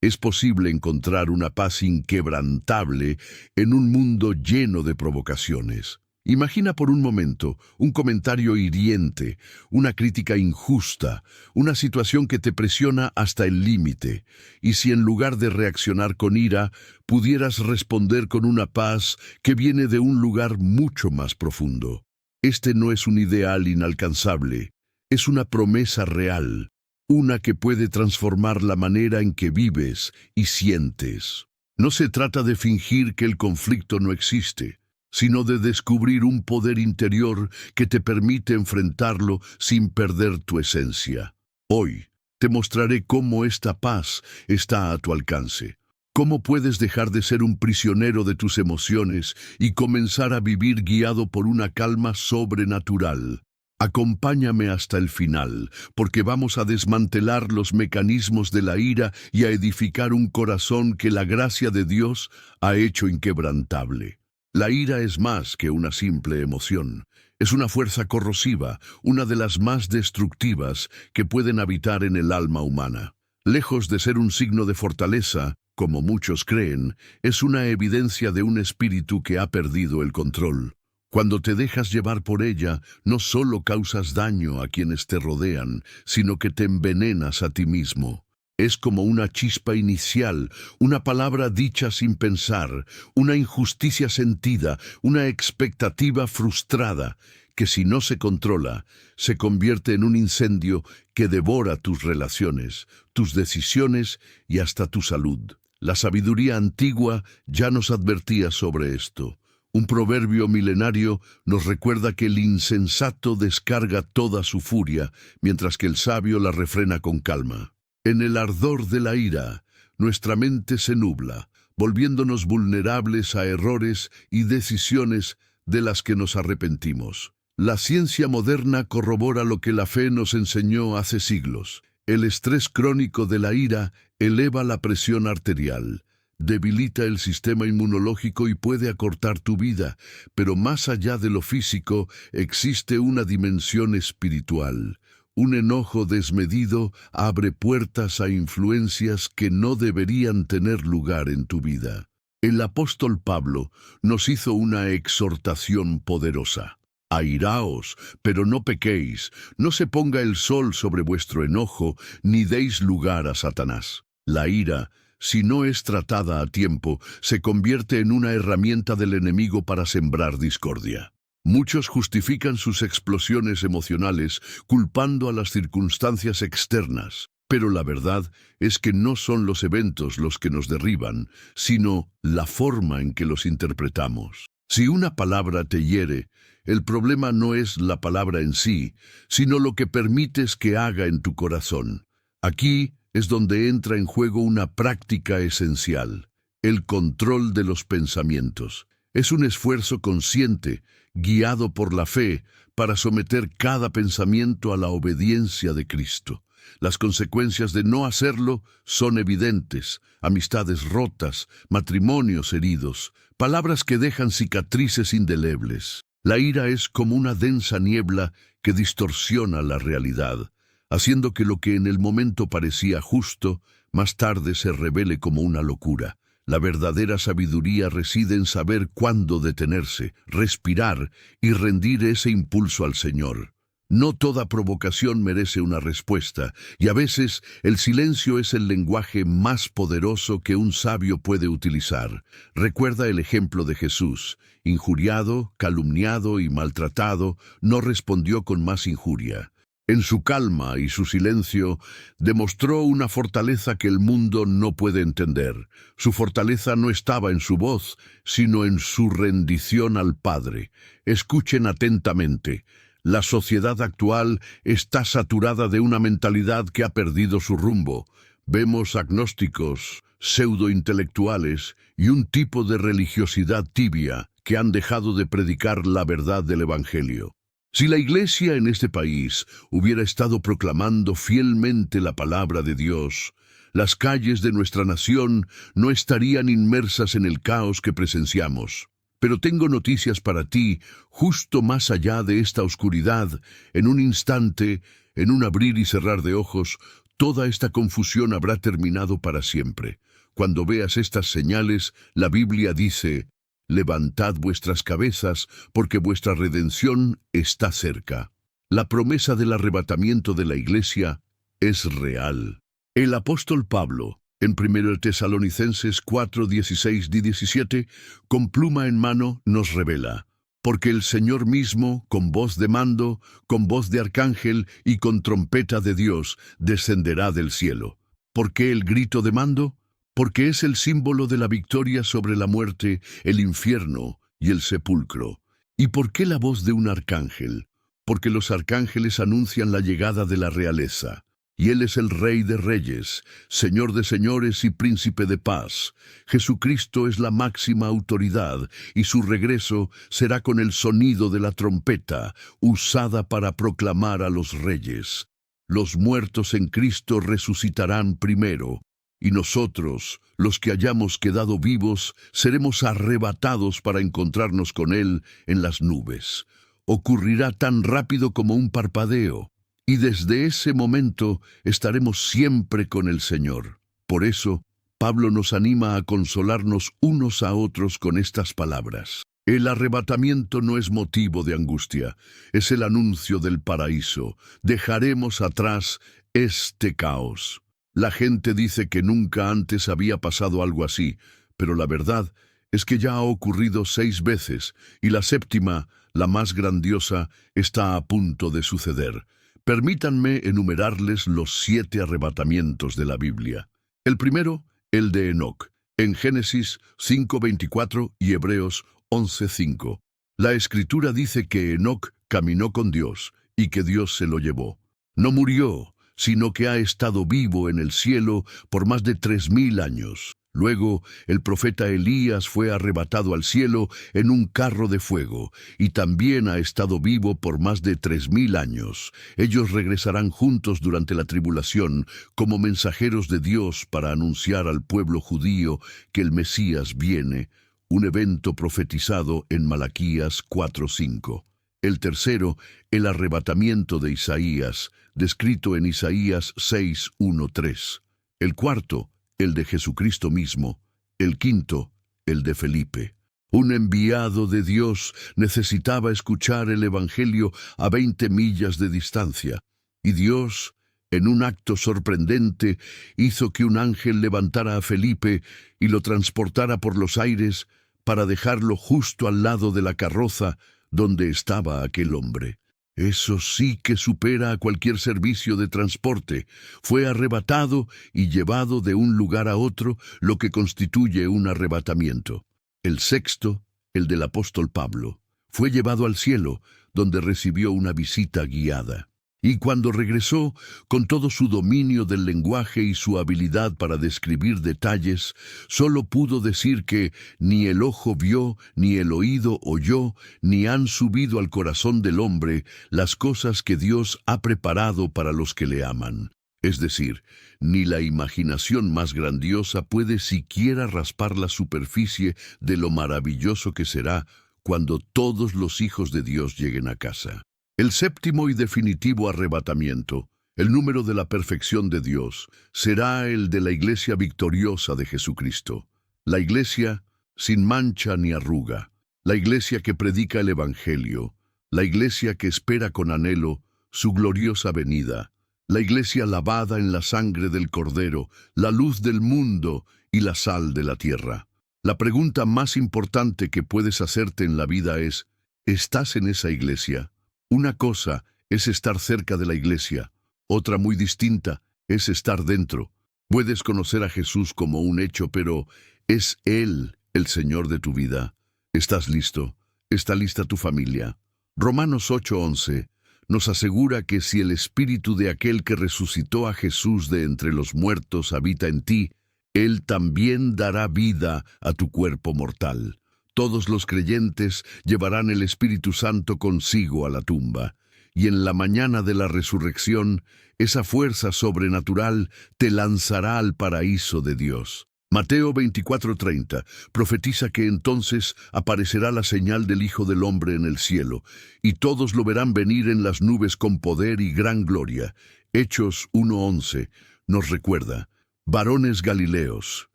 Es posible encontrar una paz inquebrantable en un mundo lleno de provocaciones. Imagina por un momento un comentario hiriente, una crítica injusta, una situación que te presiona hasta el límite. Y si en lugar de reaccionar con ira, pudieras responder con una paz que viene de un lugar mucho más profundo. Este no es un ideal inalcanzable, es una promesa real, una que puede transformar la manera en que vives y sientes. No se trata de fingir que el conflicto no existe, sino de descubrir un poder interior que te permite enfrentarlo sin perder tu esencia. Hoy te mostraré cómo esta paz está a tu alcance, cómo puedes dejar de ser un prisionero de tus emociones y comenzar a vivir guiado por una calma sobrenatural. Acompáñame hasta el final, porque vamos a desmantelar los mecanismos de la ira y a edificar un corazón que la gracia de Dios ha hecho inquebrantable. La ira es más que una simple emoción. Es una fuerza corrosiva, una de las más destructivas que pueden habitar en el alma humana. Lejos de ser un signo de fortaleza, como muchos creen, es una evidencia de un espíritu que ha perdido el control. Cuando te dejas llevar por ella, no solo causas daño a quienes te rodean, sino que te envenenas a ti mismo. Es como una chispa inicial, una palabra dicha sin pensar, una injusticia sentida, una expectativa frustrada, que si no se controla, se convierte en un incendio que devora tus relaciones, tus decisiones y hasta tu salud. La sabiduría antigua ya nos advertía sobre esto. Un proverbio milenario nos recuerda que el insensato descarga toda su furia, mientras que el sabio la refrena con calma. En el ardor de la ira, nuestra mente se nubla, volviéndonos vulnerables a errores y decisiones de las que nos arrepentimos. La ciencia moderna corrobora lo que la fe nos enseñó hace siglos. El estrés crónico de la ira eleva la presión arterial, debilita el sistema inmunológico y puede acortar tu vida, pero más allá de lo físico existe una dimensión espiritual. Un enojo desmedido abre puertas a influencias que no deberían tener lugar en tu vida. El apóstol Pablo nos hizo una exhortación poderosa. Airaos, pero no pequéis, no se ponga el sol sobre vuestro enojo, ni deis lugar a Satanás. La ira, si no es tratada a tiempo, se convierte en una herramienta del enemigo para sembrar discordia. Muchos justifican sus explosiones emocionales culpando a las circunstancias externas, pero la verdad es que no son los eventos los que nos derriban, sino la forma en que los interpretamos. Si una palabra te hiere, el problema no es la palabra en sí, sino lo que permites que haga en tu corazón. Aquí es donde entra en juego una práctica esencial: el control de los pensamientos. Es un esfuerzo consciente, guiado por la fe, para someter cada pensamiento a la obediencia de Cristo. Las consecuencias de no hacerlo son evidentes: amistades rotas, matrimonios heridos, palabras que dejan cicatrices indelebles. La ira es como una densa niebla que distorsiona la realidad, haciendo que lo que en el momento parecía justo, más tarde se revele como una locura. La verdadera sabiduría reside en saber cuándo detenerse, respirar y rendir ese impulso al Señor. No toda provocación merece una respuesta, y a veces el silencio es el lenguaje más poderoso que un sabio puede utilizar. Recuerda el ejemplo de Jesús. Injuriado, calumniado y maltratado, no respondió con más injuria. En su calma y su silencio, demostró una fortaleza que el mundo no puede entender. Su fortaleza no estaba en su voz, sino en su rendición al Padre. Escuchen atentamente. La sociedad actual está saturada de una mentalidad que ha perdido su rumbo. Vemos agnósticos, pseudointelectuales y un tipo de religiosidad tibia que han dejado de predicar la verdad del Evangelio. Si la Iglesia en este país hubiera estado proclamando fielmente la palabra de Dios, las calles de nuestra nación no estarían inmersas en el caos que presenciamos. Pero tengo noticias para ti, justo más allá de esta oscuridad, en un instante, en un abrir y cerrar de ojos, Toda esta confusión habrá terminado para siempre. Cuando veas estas señales, la Biblia dice: levantad vuestras cabezas, porque vuestra redención está cerca. La promesa del arrebatamiento de la iglesia es real. El apóstol Pablo, en 1 Tesalonicenses 4, 16 y 17, con pluma en mano nos revela: porque el Señor mismo, con voz de mando, con voz de arcángel y con trompeta de Dios, descenderá del cielo. ¿Por qué el grito de mando? Porque es el símbolo de la victoria sobre la muerte, el infierno y el sepulcro. ¿Y por qué la voz de un arcángel? Porque los arcángeles anuncian la llegada de la realeza. Y Él es el Rey de Reyes, Señor de Señores y Príncipe de Paz. Jesucristo es la máxima autoridad, y su regreso será con el sonido de la trompeta, usada para proclamar a los reyes. Los muertos en Cristo resucitarán primero, y nosotros, los que hayamos quedado vivos, seremos arrebatados para encontrarnos con Él en las nubes. Ocurrirá tan rápido como un parpadeo. Y desde ese momento estaremos siempre con el Señor. Por eso, Pablo nos anima a consolarnos unos a otros con estas palabras. El arrebatamiento no es motivo de angustia, es el anuncio del paraíso. Dejaremos atrás este caos. La gente dice que nunca antes había pasado algo así, pero la verdad es que ya ha ocurrido 6 veces, y la séptima, la más grandiosa, está a punto de suceder. Permítanme enumerarles los 7 arrebatamientos de la Biblia. El primero, el de Enoc, en Génesis 5:24 y Hebreos 11:5. La Escritura dice que Enoc caminó con Dios y que Dios se lo llevó. No murió, sino que ha estado vivo en el cielo por más de 3000 años. Luego, el profeta Elías fue arrebatado al cielo en un carro de fuego, y también ha estado vivo por más de 3000 años. Ellos regresarán juntos durante la tribulación, como mensajeros de Dios para anunciar al pueblo judío que el Mesías viene, un evento profetizado en Malaquías 4:5. El tercero, el arrebatamiento de Isaías, descrito en Isaías 6:1-3. El cuarto, el de Jesucristo mismo. El quinto, el de Felipe. Un enviado de Dios necesitaba escuchar el Evangelio a 20 millas de distancia, y Dios, en un acto sorprendente, hizo que un ángel levantara a Felipe y lo transportara por los aires para dejarlo justo al lado de la carroza donde estaba aquel hombre. Eso sí que supera a cualquier servicio de transporte. Fue arrebatado y llevado de un lugar a otro, lo que constituye un arrebatamiento. El sexto, el del apóstol Pablo, fue llevado al cielo, donde recibió una visita guiada. Y cuando regresó, con todo su dominio del lenguaje y su habilidad para describir detalles, solo pudo decir que ni el ojo vio, ni el oído oyó, ni han subido al corazón del hombre las cosas que Dios ha preparado para los que le aman. Es decir, ni la imaginación más grandiosa puede siquiera raspar la superficie de lo maravilloso que será cuando todos los hijos de Dios lleguen a casa. El séptimo y definitivo arrebatamiento, el número de la perfección de Dios, será el de la iglesia victoriosa de Jesucristo. La iglesia sin mancha ni arruga, la iglesia que predica el Evangelio, la iglesia que espera con anhelo su gloriosa venida, la iglesia lavada en la sangre del Cordero, la luz del mundo y la sal de la tierra. La pregunta más importante que puedes hacerte en la vida es: ¿estás en esa iglesia? Una cosa es estar cerca de la iglesia, otra muy distinta es estar dentro. Puedes conocer a Jesús como un hecho, pero ¿es Él el Señor de tu vida? ¿Estás listo? ¿Está lista tu familia? Romanos 8:11 nos asegura que si el espíritu de aquel que resucitó a Jesús de entre los muertos habita en ti, Él también dará vida a tu cuerpo mortal. Todos los creyentes llevarán el Espíritu Santo consigo a la tumba, y en la mañana de la resurrección, esa fuerza sobrenatural te lanzará al paraíso de Dios. Mateo 24:30 profetiza que entonces aparecerá la señal del Hijo del Hombre en el cielo, y todos lo verán venir en las nubes con poder y gran gloria. Hechos 1:11 nos recuerda: varones Galileos,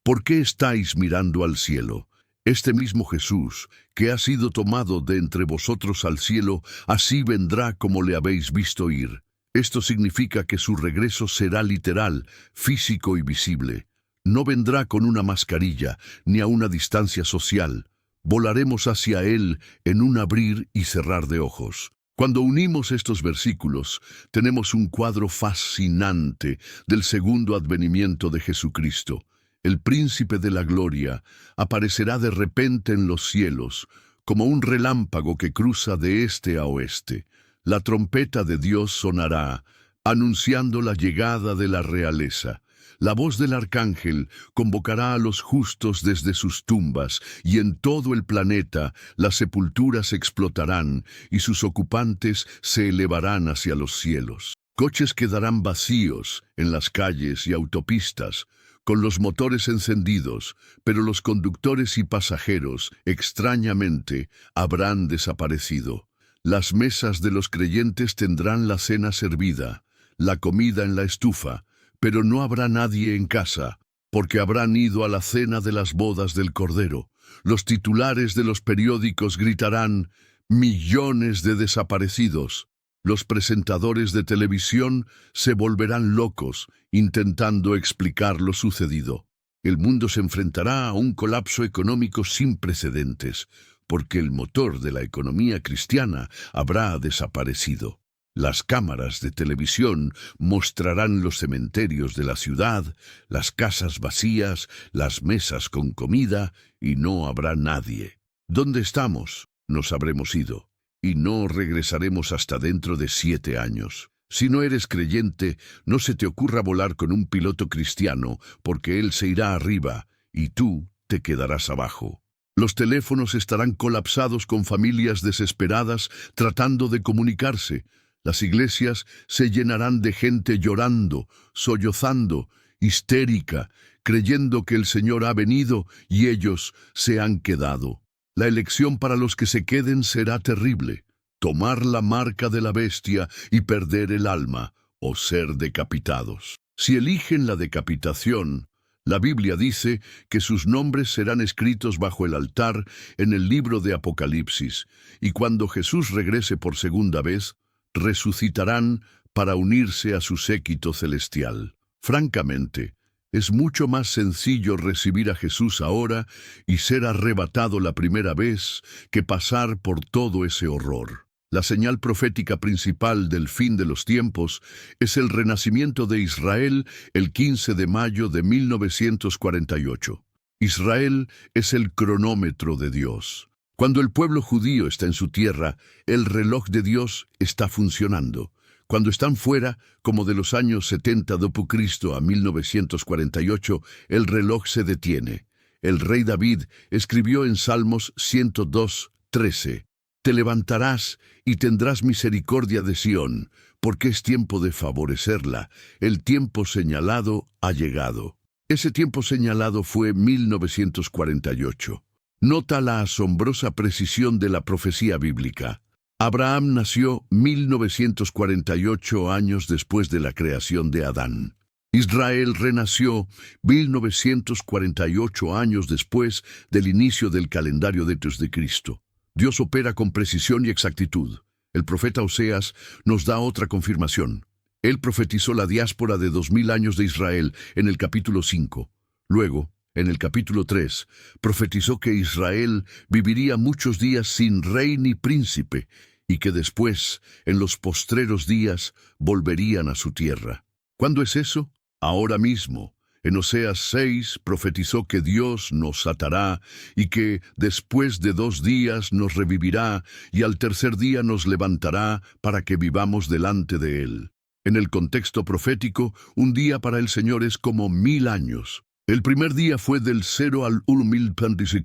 ¿por qué estáis mirando al cielo? Este mismo Jesús, que ha sido tomado de entre vosotros al cielo, así vendrá como le habéis visto ir. Esto significa que su regreso será literal, físico y visible. No vendrá con una mascarilla, ni a una distancia social. Volaremos hacia Él en un abrir y cerrar de ojos. Cuando unimos estos versículos, tenemos un cuadro fascinante del segundo advenimiento de Jesucristo. El príncipe de la gloria aparecerá de repente en los cielos, como un relámpago que cruza de este a oeste. La trompeta de Dios sonará, anunciando la llegada de la realeza. La voz del arcángel convocará a los justos desde sus tumbas, y en todo el planeta las sepulturas explotarán y sus ocupantes se elevarán hacia los cielos. Coches quedarán vacíos en las calles y autopistas, con los motores encendidos, pero los conductores y pasajeros, extrañamente, habrán desaparecido. Las mesas de los creyentes tendrán la cena servida, la comida en la estufa, pero no habrá nadie en casa, porque habrán ido a la cena de las bodas del Cordero. Los titulares de los periódicos gritarán: millones de desaparecidos. Los presentadores de televisión se volverán locos intentando explicar lo sucedido. El mundo se enfrentará a un colapso económico sin precedentes, porque el motor de la economía cristiana habrá desaparecido. Las cámaras de televisión mostrarán los cementerios de la ciudad, las casas vacías, las mesas con comida, y no habrá nadie. ¿Dónde estamos? Nos habremos ido, y no regresaremos hasta dentro de 7 años. Si no eres creyente, no se te ocurra volar con un piloto cristiano, porque él se irá arriba, y tú te quedarás abajo. Los teléfonos estarán colapsados con familias desesperadas tratando de comunicarse. Las iglesias se llenarán de gente llorando, sollozando, histérica, creyendo que el Señor ha venido y ellos se han quedado. La elección para los que se queden será terrible: tomar la marca de la bestia y perder el alma, o ser decapitados. Si eligen la decapitación, la Biblia dice que sus nombres serán escritos bajo el altar en el libro de Apocalipsis, y cuando Jesús regrese por segunda vez, resucitarán para unirse a su séquito celestial. Francamente, es mucho más sencillo recibir a Jesús ahora y ser arrebatado la primera vez que pasar por todo ese horror. La señal profética principal del fin de los tiempos es el renacimiento de Israel el 15 de mayo de 1948. Israel es el cronómetro de Dios. Cuando el pueblo judío está en su tierra, el reloj de Dios está funcionando. Cuando están fuera, como de los años 70 d.C. a 1948, el reloj se detiene. El rey David escribió en Salmos 102:13: «Te levantarás y tendrás misericordia de Sión, porque es tiempo de favorecerla. El tiempo señalado ha llegado». Ese tiempo señalado fue 1948. Nota la asombrosa precisión de la profecía bíblica. Abraham nació 1948 años después de la creación de Adán. Israel renació 1948 años después del inicio del calendario de Cristo. Dios opera con precisión y exactitud. El profeta Oseas nos da otra confirmación. Él profetizó la diáspora de 2000 años de Israel en el capítulo 5. Luego, en el capítulo 3, profetizó que Israel viviría muchos días sin rey ni príncipe, y que después, en los postreros días, volverían a su tierra. ¿Cuándo es eso? Ahora mismo. En Oseas 6 profetizó que Dios nos atará y que después de 2 días nos revivirá y al tercer día nos levantará para que vivamos delante de Él. En el contexto profético, un día para el Señor es como 1000 años. El primer día fue del 0 al 1000 a.C.,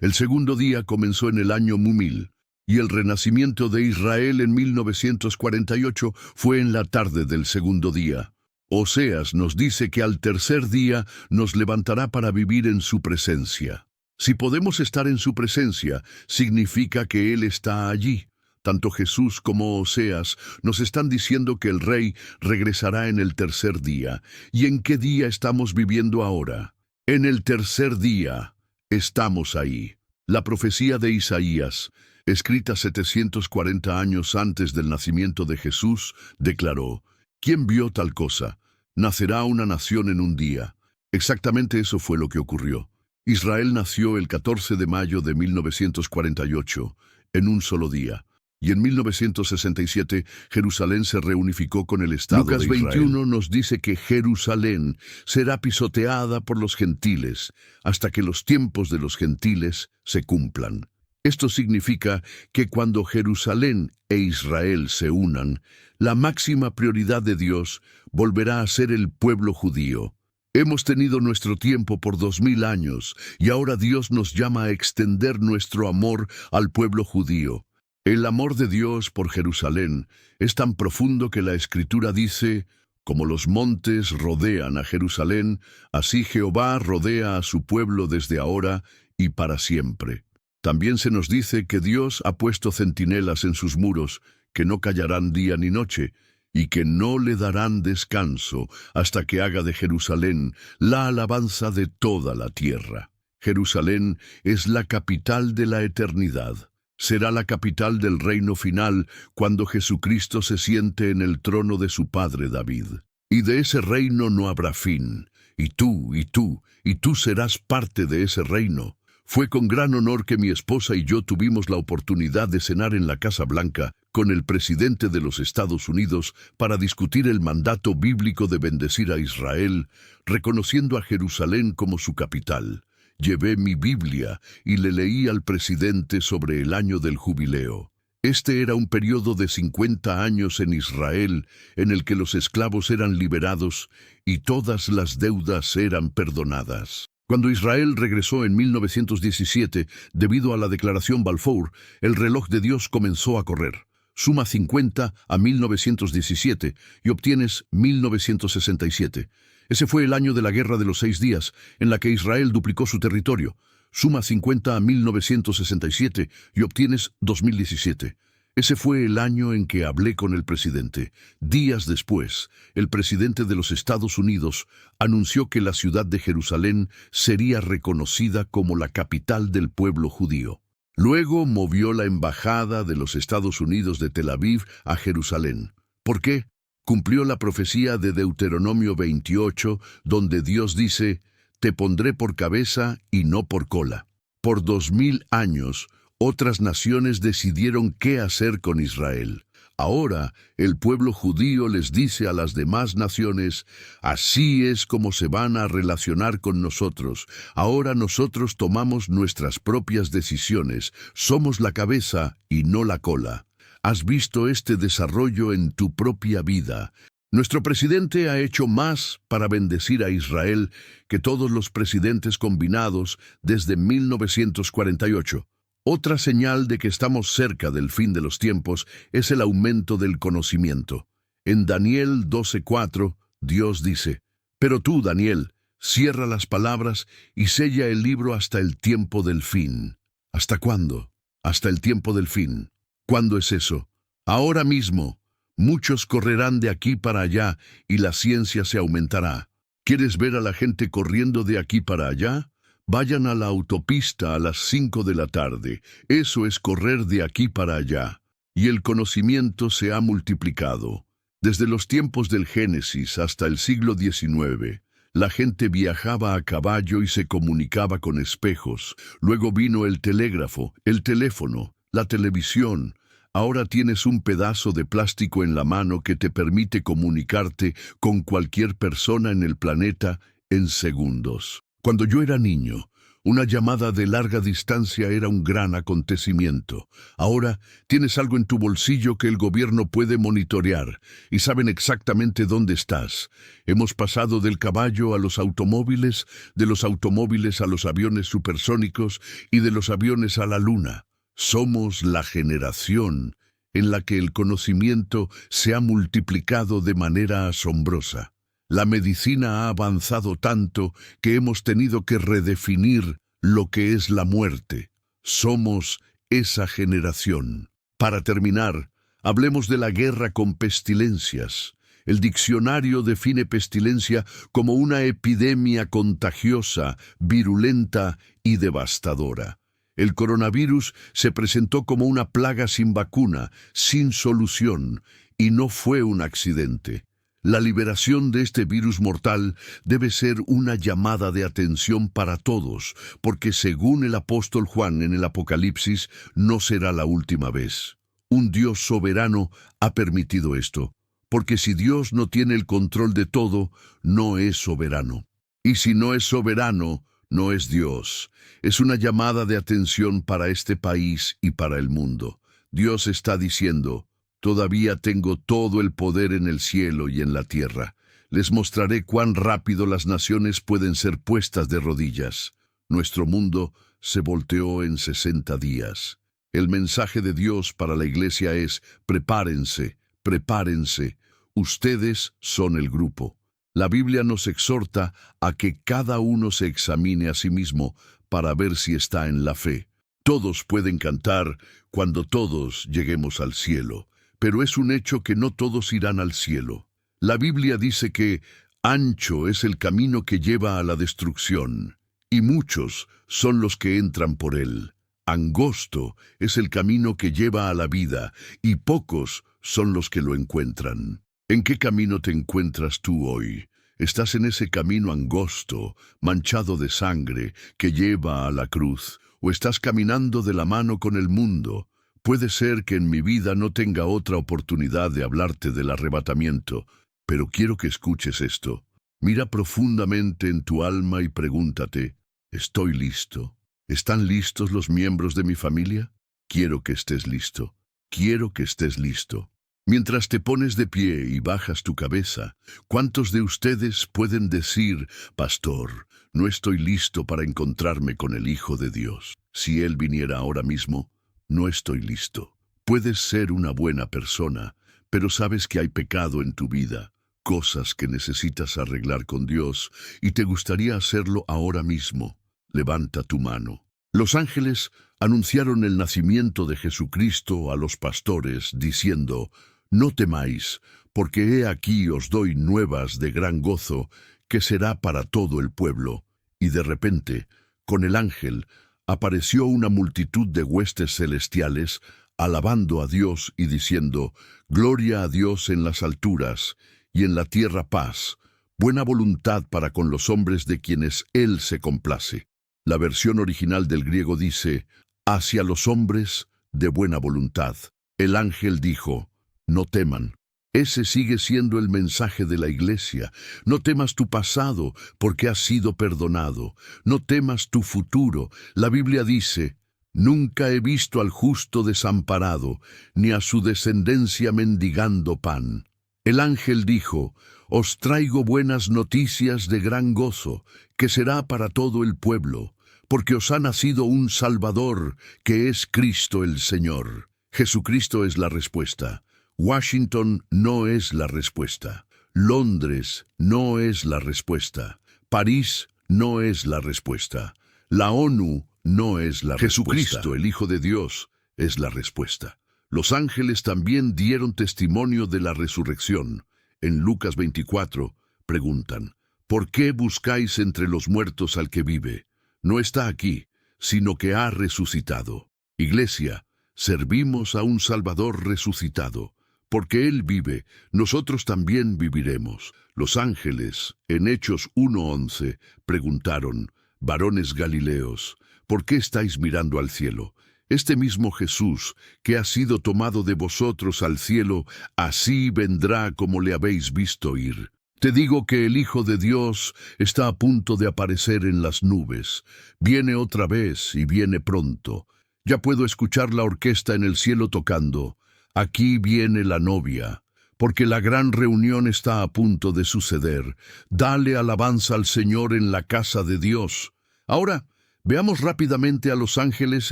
el segundo día comenzó en el año 1000, y el renacimiento de Israel en 1948 fue en la tarde del segundo día. Oseas nos dice que al tercer día nos levantará para vivir en su presencia. Si podemos estar en su presencia, significa que Él está allí. Tanto Jesús como Oseas nos están diciendo que el Rey regresará en el tercer día. ¿Y en qué día estamos viviendo ahora? En el tercer día estamos ahí. La profecía de Isaías, escrita 740 años antes del nacimiento de Jesús, declaró: ¿Quién vio tal cosa? Nacerá una nación en un día. Exactamente eso fue lo que ocurrió. Israel nació el 14 de mayo de 1948, en un solo día. Y en 1967, Jerusalén se reunificó con el Estado de Israel. Lucas 21 nos dice que Jerusalén será pisoteada por los gentiles hasta que los tiempos de los gentiles se cumplan. Esto significa que cuando Jerusalén e Israel se unan, la máxima prioridad de Dios volverá a ser el pueblo judío. Hemos tenido nuestro tiempo por 2000 años y ahora Dios nos llama a extender nuestro amor al pueblo judío. El amor de Dios por Jerusalén es tan profundo que la Escritura dice: como los montes rodean a Jerusalén, así Jehová rodea a su pueblo desde ahora y para siempre. También se nos dice que Dios ha puesto centinelas en sus muros, que no callarán día ni noche, y que no le darán descanso hasta que haga de Jerusalén la alabanza de toda la tierra. Jerusalén es la capital de la eternidad. Será la capital del reino final cuando Jesucristo se siente en el trono de su padre David. Y de ese reino no habrá fin. Y tú serás parte de ese reino. Fue con gran honor que mi esposa y yo tuvimos la oportunidad de cenar en la Casa Blanca con el presidente de los Estados Unidos para discutir el mandato bíblico de bendecir a Israel, reconociendo a Jerusalén como su capital. Llevé mi Biblia y le leí al presidente sobre el año del jubileo. Este era un periodo de 50 años en Israel en el que los esclavos eran liberados y todas las deudas eran perdonadas. Cuando Israel regresó en 1917, debido a la Declaración Balfour, el reloj de Dios comenzó a correr. Suma 50 a 1917 y obtienes 1967. Ese fue el año de la Guerra de los 6 días, en la que Israel duplicó su territorio. Suma 50 a 1967 y obtienes 2017. Ese fue el año en que hablé con el presidente. Días después, el presidente de los Estados Unidos anunció que la ciudad de Jerusalén sería reconocida como la capital del pueblo judío. Luego movió la embajada de los Estados Unidos de Tel Aviv a Jerusalén. ¿Por qué? Cumplió la profecía de Deuteronomio 28, donde Dios dice: «Te pondré por cabeza y no por cola». Por 2000 años, otras naciones decidieron qué hacer con Israel. Ahora, el pueblo judío les dice a las demás naciones: así es como se van a relacionar con nosotros. Ahora nosotros tomamos nuestras propias decisiones. Somos la cabeza y no la cola. ¿Has visto este desarrollo en tu propia vida? Nuestro presidente ha hecho más para bendecir a Israel que todos los presidentes combinados desde 1948. Otra señal de que estamos cerca del fin de los tiempos es el aumento del conocimiento. En Daniel 12:4, Dios dice: «Pero tú, Daniel, cierra las palabras y sella el libro hasta el tiempo del fin». ¿Hasta cuándo? Hasta el tiempo del fin. ¿Cuándo es eso? Ahora mismo. Muchos correrán de aquí para allá y la ciencia se aumentará. ¿Quieres ver a la gente corriendo de aquí para allá? Vayan a la autopista a las 5 de la tarde. Eso es correr de aquí para allá. Y el conocimiento se ha multiplicado. Desde los tiempos del Génesis hasta el siglo XIX, la gente viajaba a caballo y se comunicaba con espejos. Luego vino el telégrafo, el teléfono, la televisión. Ahora tienes un pedazo de plástico en la mano que te permite comunicarte con cualquier persona en el planeta en segundos. Cuando yo era niño, una llamada de larga distancia era un gran acontecimiento. Ahora tienes algo en tu bolsillo que el gobierno puede monitorear y saben exactamente dónde estás. Hemos pasado del caballo a los automóviles, de los automóviles a los aviones supersónicos y de los aviones a la luna. Somos la generación en la que el conocimiento se ha multiplicado de manera asombrosa. La medicina ha avanzado tanto que hemos tenido que redefinir lo que es la muerte. Somos esa generación. Para terminar, hablemos de la guerra con pestilencias. El diccionario define pestilencia como una epidemia contagiosa, virulenta y devastadora. El coronavirus se presentó como una plaga sin vacuna, sin solución, y no fue un accidente. La liberación de este virus mortal debe ser una llamada de atención para todos, porque según el apóstol Juan en el Apocalipsis, no será la última vez. Un Dios soberano ha permitido esto, porque si Dios no tiene el control de todo, no es soberano. Y si no es soberano, no es Dios. Es una llamada de atención para este país y para el mundo. Dios está diciendo: todavía tengo todo el poder en el cielo y en la tierra. Les mostraré cuán rápido las naciones pueden ser puestas de rodillas. Nuestro mundo se volteó en 60 días. El mensaje de Dios para la iglesia es: prepárense, prepárense. Ustedes son el grupo. La Biblia nos exhorta a que cada uno se examine a sí mismo para ver si está en la fe. Todos pueden cantar cuando todos lleguemos al cielo, pero es un hecho que no todos irán al cielo. La Biblia dice que ancho es el camino que lleva a la destrucción, y muchos son los que entran por él. Angosto es el camino que lleva a la vida, y pocos son los que lo encuentran. ¿En qué camino te encuentras tú hoy? ¿Estás en ese camino angosto, manchado de sangre, que lleva a la cruz? ¿O estás caminando de la mano con el mundo? Puede ser que en mi vida no tenga otra oportunidad de hablarte del arrebatamiento, pero quiero que escuches esto. Mira profundamente en tu alma y pregúntate: ¿estoy listo? ¿Están listos los miembros de mi familia? Quiero que estés listo. Quiero que estés listo. Mientras te pones de pie y bajas tu cabeza, ¿cuántos de ustedes pueden decir: pastor, no estoy listo para encontrarme con el Hijo de Dios? Si Él viniera ahora mismo, no estoy listo. Puedes ser una buena persona, pero sabes que hay pecado en tu vida, cosas que necesitas arreglar con Dios, y te gustaría hacerlo ahora mismo. Levanta tu mano. Los ángeles anunciaron el nacimiento de Jesucristo a los pastores, diciendo: no temáis, porque he aquí os doy nuevas de gran gozo, que será para todo el pueblo. Y de repente, con el ángel, apareció una multitud de huestes celestiales, alabando a Dios y diciendo: gloria a Dios en las alturas, y en la tierra paz, buena voluntad para con los hombres de quienes Él se complace. La versión original del griego dice: hacia los hombres de buena voluntad. El ángel dijo: no teman. Ese sigue siendo el mensaje de la iglesia. No temas tu pasado, porque has sido perdonado. No temas tu futuro. La Biblia dice: nunca he visto al justo desamparado, ni a su descendencia mendigando pan. El ángel dijo: os traigo buenas noticias de gran gozo, que será para todo el pueblo, porque os ha nacido un Salvador, que es Cristo el Señor. Jesucristo es la respuesta. Washington no es la respuesta. Londres no es la respuesta. París no es la respuesta. La ONU no es la respuesta. Jesucristo, el Hijo de Dios, es la respuesta. Los ángeles también dieron testimonio de la resurrección. En Lucas 24, preguntan: ¿por qué buscáis entre los muertos al que vive? No está aquí, sino que ha resucitado. Iglesia, servimos a un Salvador resucitado. Porque Él vive, nosotros también viviremos. Los ángeles, en Hechos 1:11, preguntaron: varones Galileos, ¿por qué estáis mirando al cielo? Este mismo Jesús, que ha sido tomado de vosotros al cielo, así vendrá como le habéis visto ir. Te digo que el Hijo de Dios está a punto de aparecer en las nubes. Viene otra vez y viene pronto. Ya puedo escuchar la orquesta en el cielo tocando: aquí viene la novia, porque la gran reunión está a punto de suceder. Dale alabanza al Señor en la casa de Dios. Ahora, veamos rápidamente a los ángeles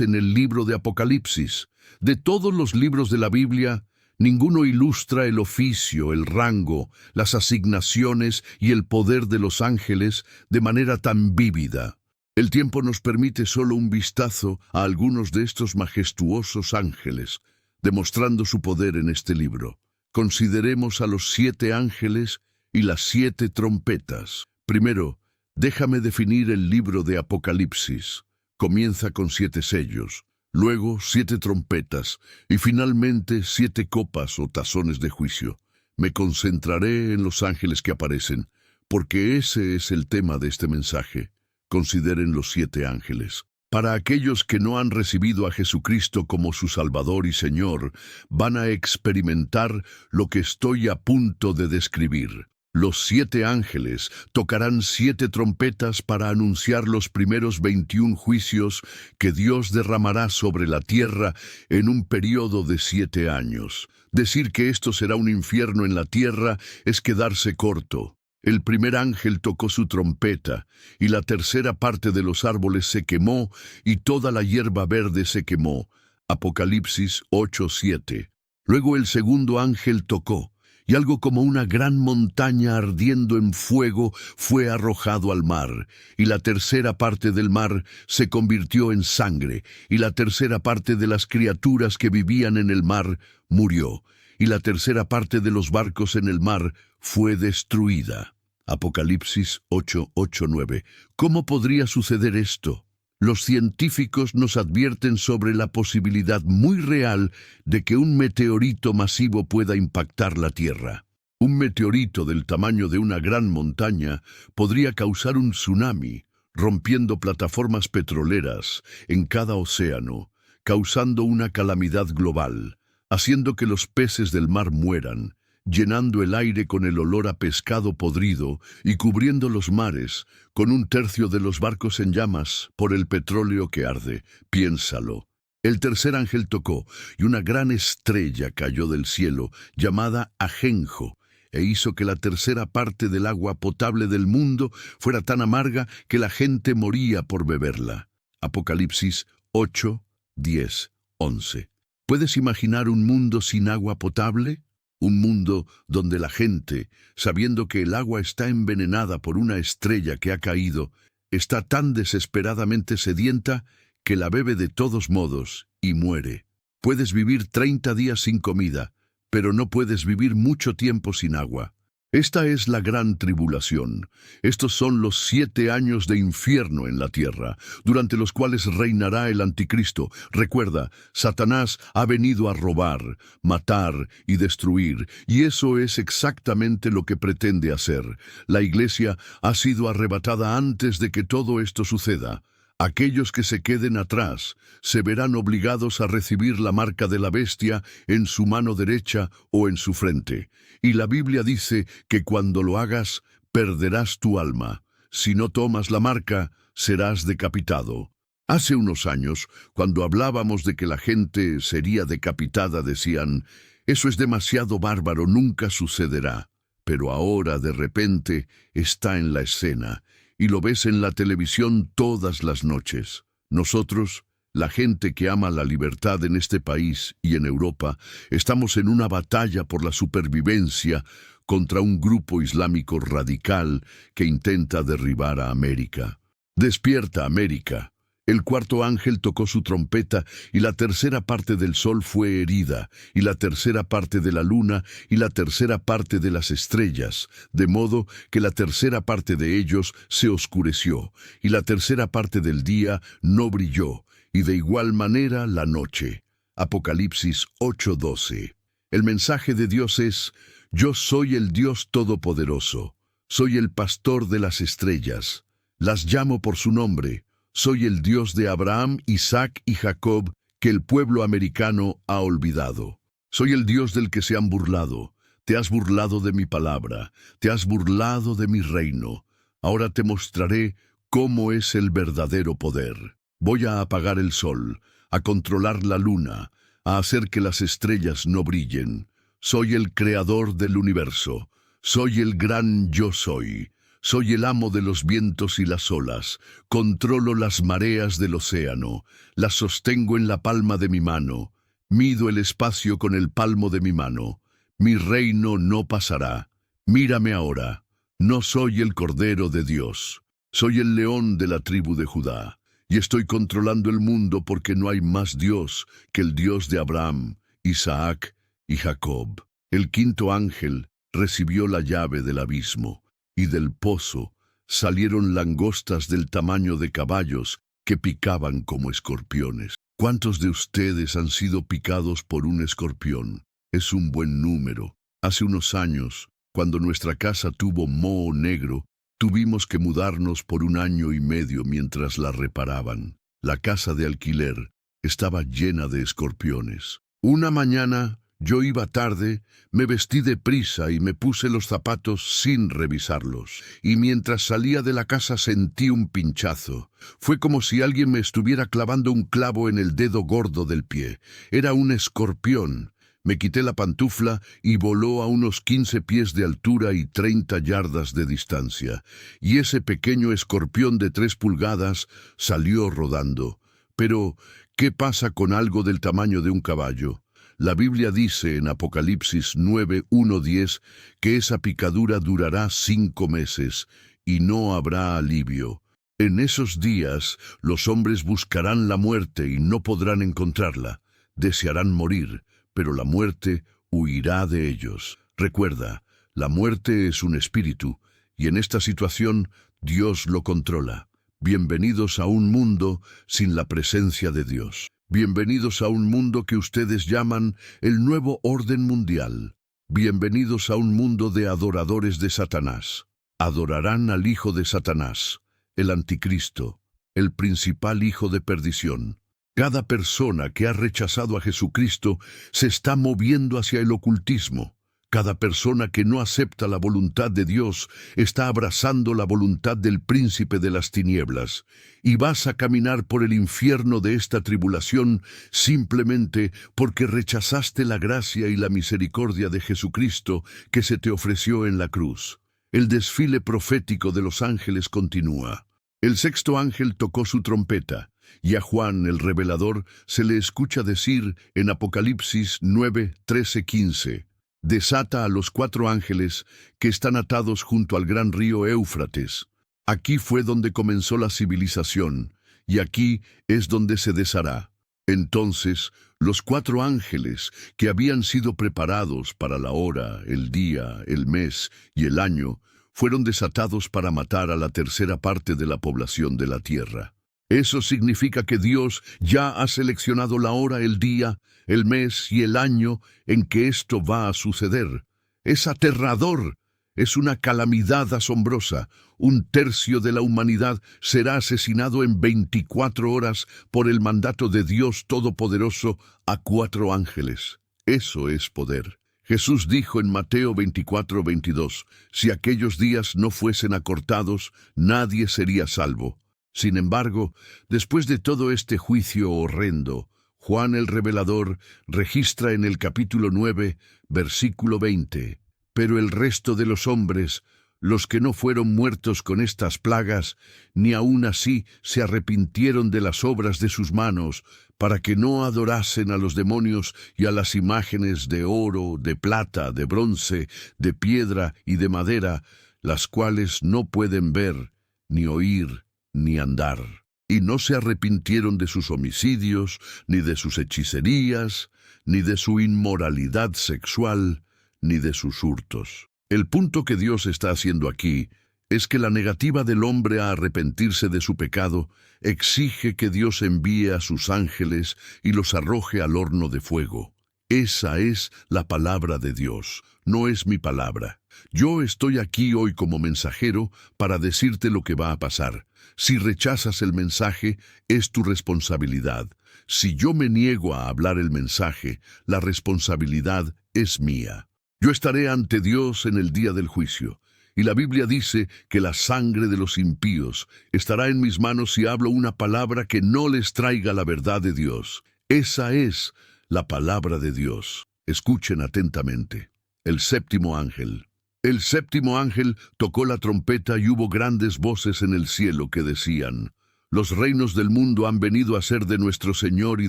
en el libro de Apocalipsis. De todos los libros de la Biblia, ninguno ilustra el oficio, el rango, las asignaciones y el poder de los ángeles de manera tan vívida. El tiempo nos permite solo un vistazo a algunos de estos majestuosos ángeles. demostrando su poder en este libro. Consideremos a los 7 ángeles y las 7 trompetas. Primero, déjame definir el libro de Apocalipsis. Comienza con 7 sellos, luego 7 trompetas y finalmente 7 copas o tazones de juicio. Me concentraré en los ángeles que aparecen, porque ese es el tema de este mensaje. Consideren los 7 ángeles. Para aquellos que no han recibido a Jesucristo como su Salvador y Señor, van a experimentar lo que estoy a punto de describir. Los 7 ángeles tocarán 7 trompetas para anunciar los primeros 21 juicios que Dios derramará sobre la tierra en un periodo de 7 años. Decir que esto será un infierno en la tierra es quedarse corto. El primer ángel tocó su trompeta, y la tercera parte de los árboles se quemó, y toda la hierba verde se quemó. Apocalipsis 8:7. Luego el segundo ángel tocó, y algo como una gran montaña ardiendo en fuego fue arrojado al mar, y la tercera parte del mar se convirtió en sangre, y la tercera parte de las criaturas que vivían en el mar murió, y la tercera parte de los barcos en el mar fue destruida. Apocalipsis 8:8-9. ¿Cómo podría suceder esto? Los científicos nos advierten sobre la posibilidad muy real de que un meteorito masivo pueda impactar la Tierra. Un meteorito del tamaño de una gran montaña podría causar un tsunami, rompiendo plataformas petroleras en cada océano, causando una calamidad global, haciendo que los peces del mar mueran, llenando el aire con el olor a pescado podrido y cubriendo los mares con 1/3 de los barcos en llamas por el petróleo que arde. Piénsalo. El tercer ángel tocó, y una gran estrella cayó del cielo, llamada Ajenjo, e hizo que la tercera parte del agua potable del mundo fuera tan amarga que la gente moría por beberla. Apocalipsis 8, 10, 11. ¿Puedes imaginar un mundo sin agua potable? Un mundo donde la gente, sabiendo que el agua está envenenada por una estrella que ha caído, está tan desesperadamente sedienta que la bebe de todos modos y muere. Puedes vivir 30 días sin comida, pero no puedes vivir mucho tiempo sin agua. Esta es la gran tribulación. Estos son los 7 años de infierno en la tierra, durante los cuales reinará el anticristo. Recuerda, Satanás ha venido a robar, matar y destruir, y eso es exactamente lo que pretende hacer. La iglesia ha sido arrebatada antes de que todo esto suceda. Aquellos que se queden atrás se verán obligados a recibir la marca de la bestia en su mano derecha o en su frente. Y la Biblia dice que cuando lo hagas, perderás tu alma. Si no tomas la marca, serás decapitado. Hace unos años, cuando hablábamos de que la gente sería decapitada, decían, eso es demasiado bárbaro, nunca sucederá. Pero ahora, de repente, está en la escena, y lo ves en la televisión todas las noches. Nosotros, la gente que ama la libertad en este país y en Europa, estamos en una batalla por la supervivencia contra un grupo islámico radical que intenta derribar a América. Despierta, América. El cuarto ángel tocó su trompeta, y la tercera parte del sol fue herida, y la tercera parte de la luna, y la tercera parte de las estrellas, de modo que la tercera parte de ellos se oscureció, y la tercera parte del día no brilló, y de igual manera la noche. Apocalipsis 8:12. El mensaje de Dios es: yo soy el Dios Todopoderoso, soy el pastor de las estrellas, las llamo por su nombre. Soy el Dios de Abraham, Isaac y Jacob, que el pueblo americano ha olvidado. Soy el Dios del que se han burlado. Te has burlado de mi palabra, te has burlado de mi reino. Ahora te mostraré cómo es el verdadero poder. Voy a apagar el sol, a controlar la luna, a hacer que las estrellas no brillen. Soy el creador del universo. Soy el gran yo soy. Soy el amo de los vientos y las olas, controlo las mareas del océano, las sostengo en la palma de mi mano, mido el espacio con el palmo de mi mano. Mi reino no pasará. Mírame ahora. No soy el Cordero de Dios, soy el león de la tribu de Judá, y estoy controlando el mundo porque no hay más Dios que el Dios de Abraham, Isaac y Jacob. El quinto ángel recibió la llave del abismo, y del pozo salieron langostas del tamaño de caballos que picaban como escorpiones. ¿Cuántos de ustedes han sido picados por un escorpión? Es un buen número. Hace unos años, cuando nuestra casa tuvo moho negro, tuvimos que mudarnos por 1 año y medio mientras la reparaban. La casa de alquiler estaba llena de escorpiones. Una mañana, yo iba tarde, me vestí deprisa y me puse los zapatos sin revisarlos. Y mientras salía de la casa sentí un pinchazo. Fue como si alguien me estuviera clavando un clavo en el dedo gordo del pie. Era un escorpión. Me quité la pantufla y voló a unos 15 pies de altura y 30 yardas de distancia. Y ese pequeño escorpión de 3 pulgadas salió rodando. Pero, ¿qué pasa con algo del tamaño de un caballo? La Biblia dice en Apocalipsis 9:1-10 que esa picadura durará 5 meses y no habrá alivio. En esos días los hombres buscarán la muerte y no podrán encontrarla. Desearán morir, pero la muerte huirá de ellos. Recuerda, la muerte es un espíritu, y en esta situación Dios lo controla. Bienvenidos a un mundo sin la presencia de Dios. Bienvenidos a un mundo que ustedes llaman el nuevo orden mundial. Bienvenidos a un mundo de adoradores de Satanás. Adorarán al hijo de Satanás, el anticristo, el principal hijo de perdición. Cada persona que ha rechazado a Jesucristo se está moviendo hacia el ocultismo. Cada persona que no acepta la voluntad de Dios está abrazando la voluntad del príncipe de las tinieblas. Y vas a caminar por el infierno de esta tribulación simplemente porque rechazaste la gracia y la misericordia de Jesucristo que se te ofreció en la cruz. El desfile profético de los ángeles continúa. El sexto ángel tocó su trompeta, y a Juan, el revelador, se le escucha decir en Apocalipsis 9:13-15, desata a los 4 ángeles que están atados junto al gran río Éufrates. Aquí fue donde comenzó la civilización, y aquí es donde se deshará. Entonces, los 4 ángeles que habían sido preparados para la hora, el día, el mes y el año, fueron desatados para matar a la tercera parte de la población de la tierra. Eso significa que Dios ya ha seleccionado la hora, el día, el mes y el año en que esto va a suceder. Es aterrador, es una calamidad asombrosa. 1/3 de la humanidad será asesinado en 24 horas por el mandato de Dios Todopoderoso a 4 ángeles. Eso es poder. Jesús dijo en Mateo 24:22, si aquellos días no fuesen acortados, nadie sería salvo. Sin embargo, después de todo este juicio horrendo, Juan el Revelador registra en el capítulo 9, versículo 20, pero el resto de los hombres, los que no fueron muertos con estas plagas, ni aun así se arrepintieron de las obras de sus manos, para que no adorasen a los demonios y a las imágenes de oro, de plata, de bronce, de piedra y de madera, las cuales no pueden ver, ni oír, ni andar. Y no se arrepintieron de sus homicidios, ni de sus hechicerías, ni de su inmoralidad sexual, ni de sus hurtos. El punto que Dios está haciendo aquí es que la negativa del hombre a arrepentirse de su pecado exige que Dios envíe a sus ángeles y los arroje al horno de fuego. Esa es la palabra de Dios, no es mi palabra. Yo estoy aquí hoy como mensajero para decirte lo que va a pasar. Si rechazas el mensaje, es tu responsabilidad. Si yo me niego a hablar el mensaje, la responsabilidad es mía. Yo estaré ante Dios en el día del juicio, y la Biblia dice que la sangre de los impíos estará en mis manos si hablo una palabra que no les traiga la verdad de Dios. Esa es la palabra de Dios. Escuchen atentamente. El séptimo ángel. El séptimo ángel tocó la trompeta y hubo grandes voces en el cielo que decían, los reinos del mundo han venido a ser de nuestro Señor y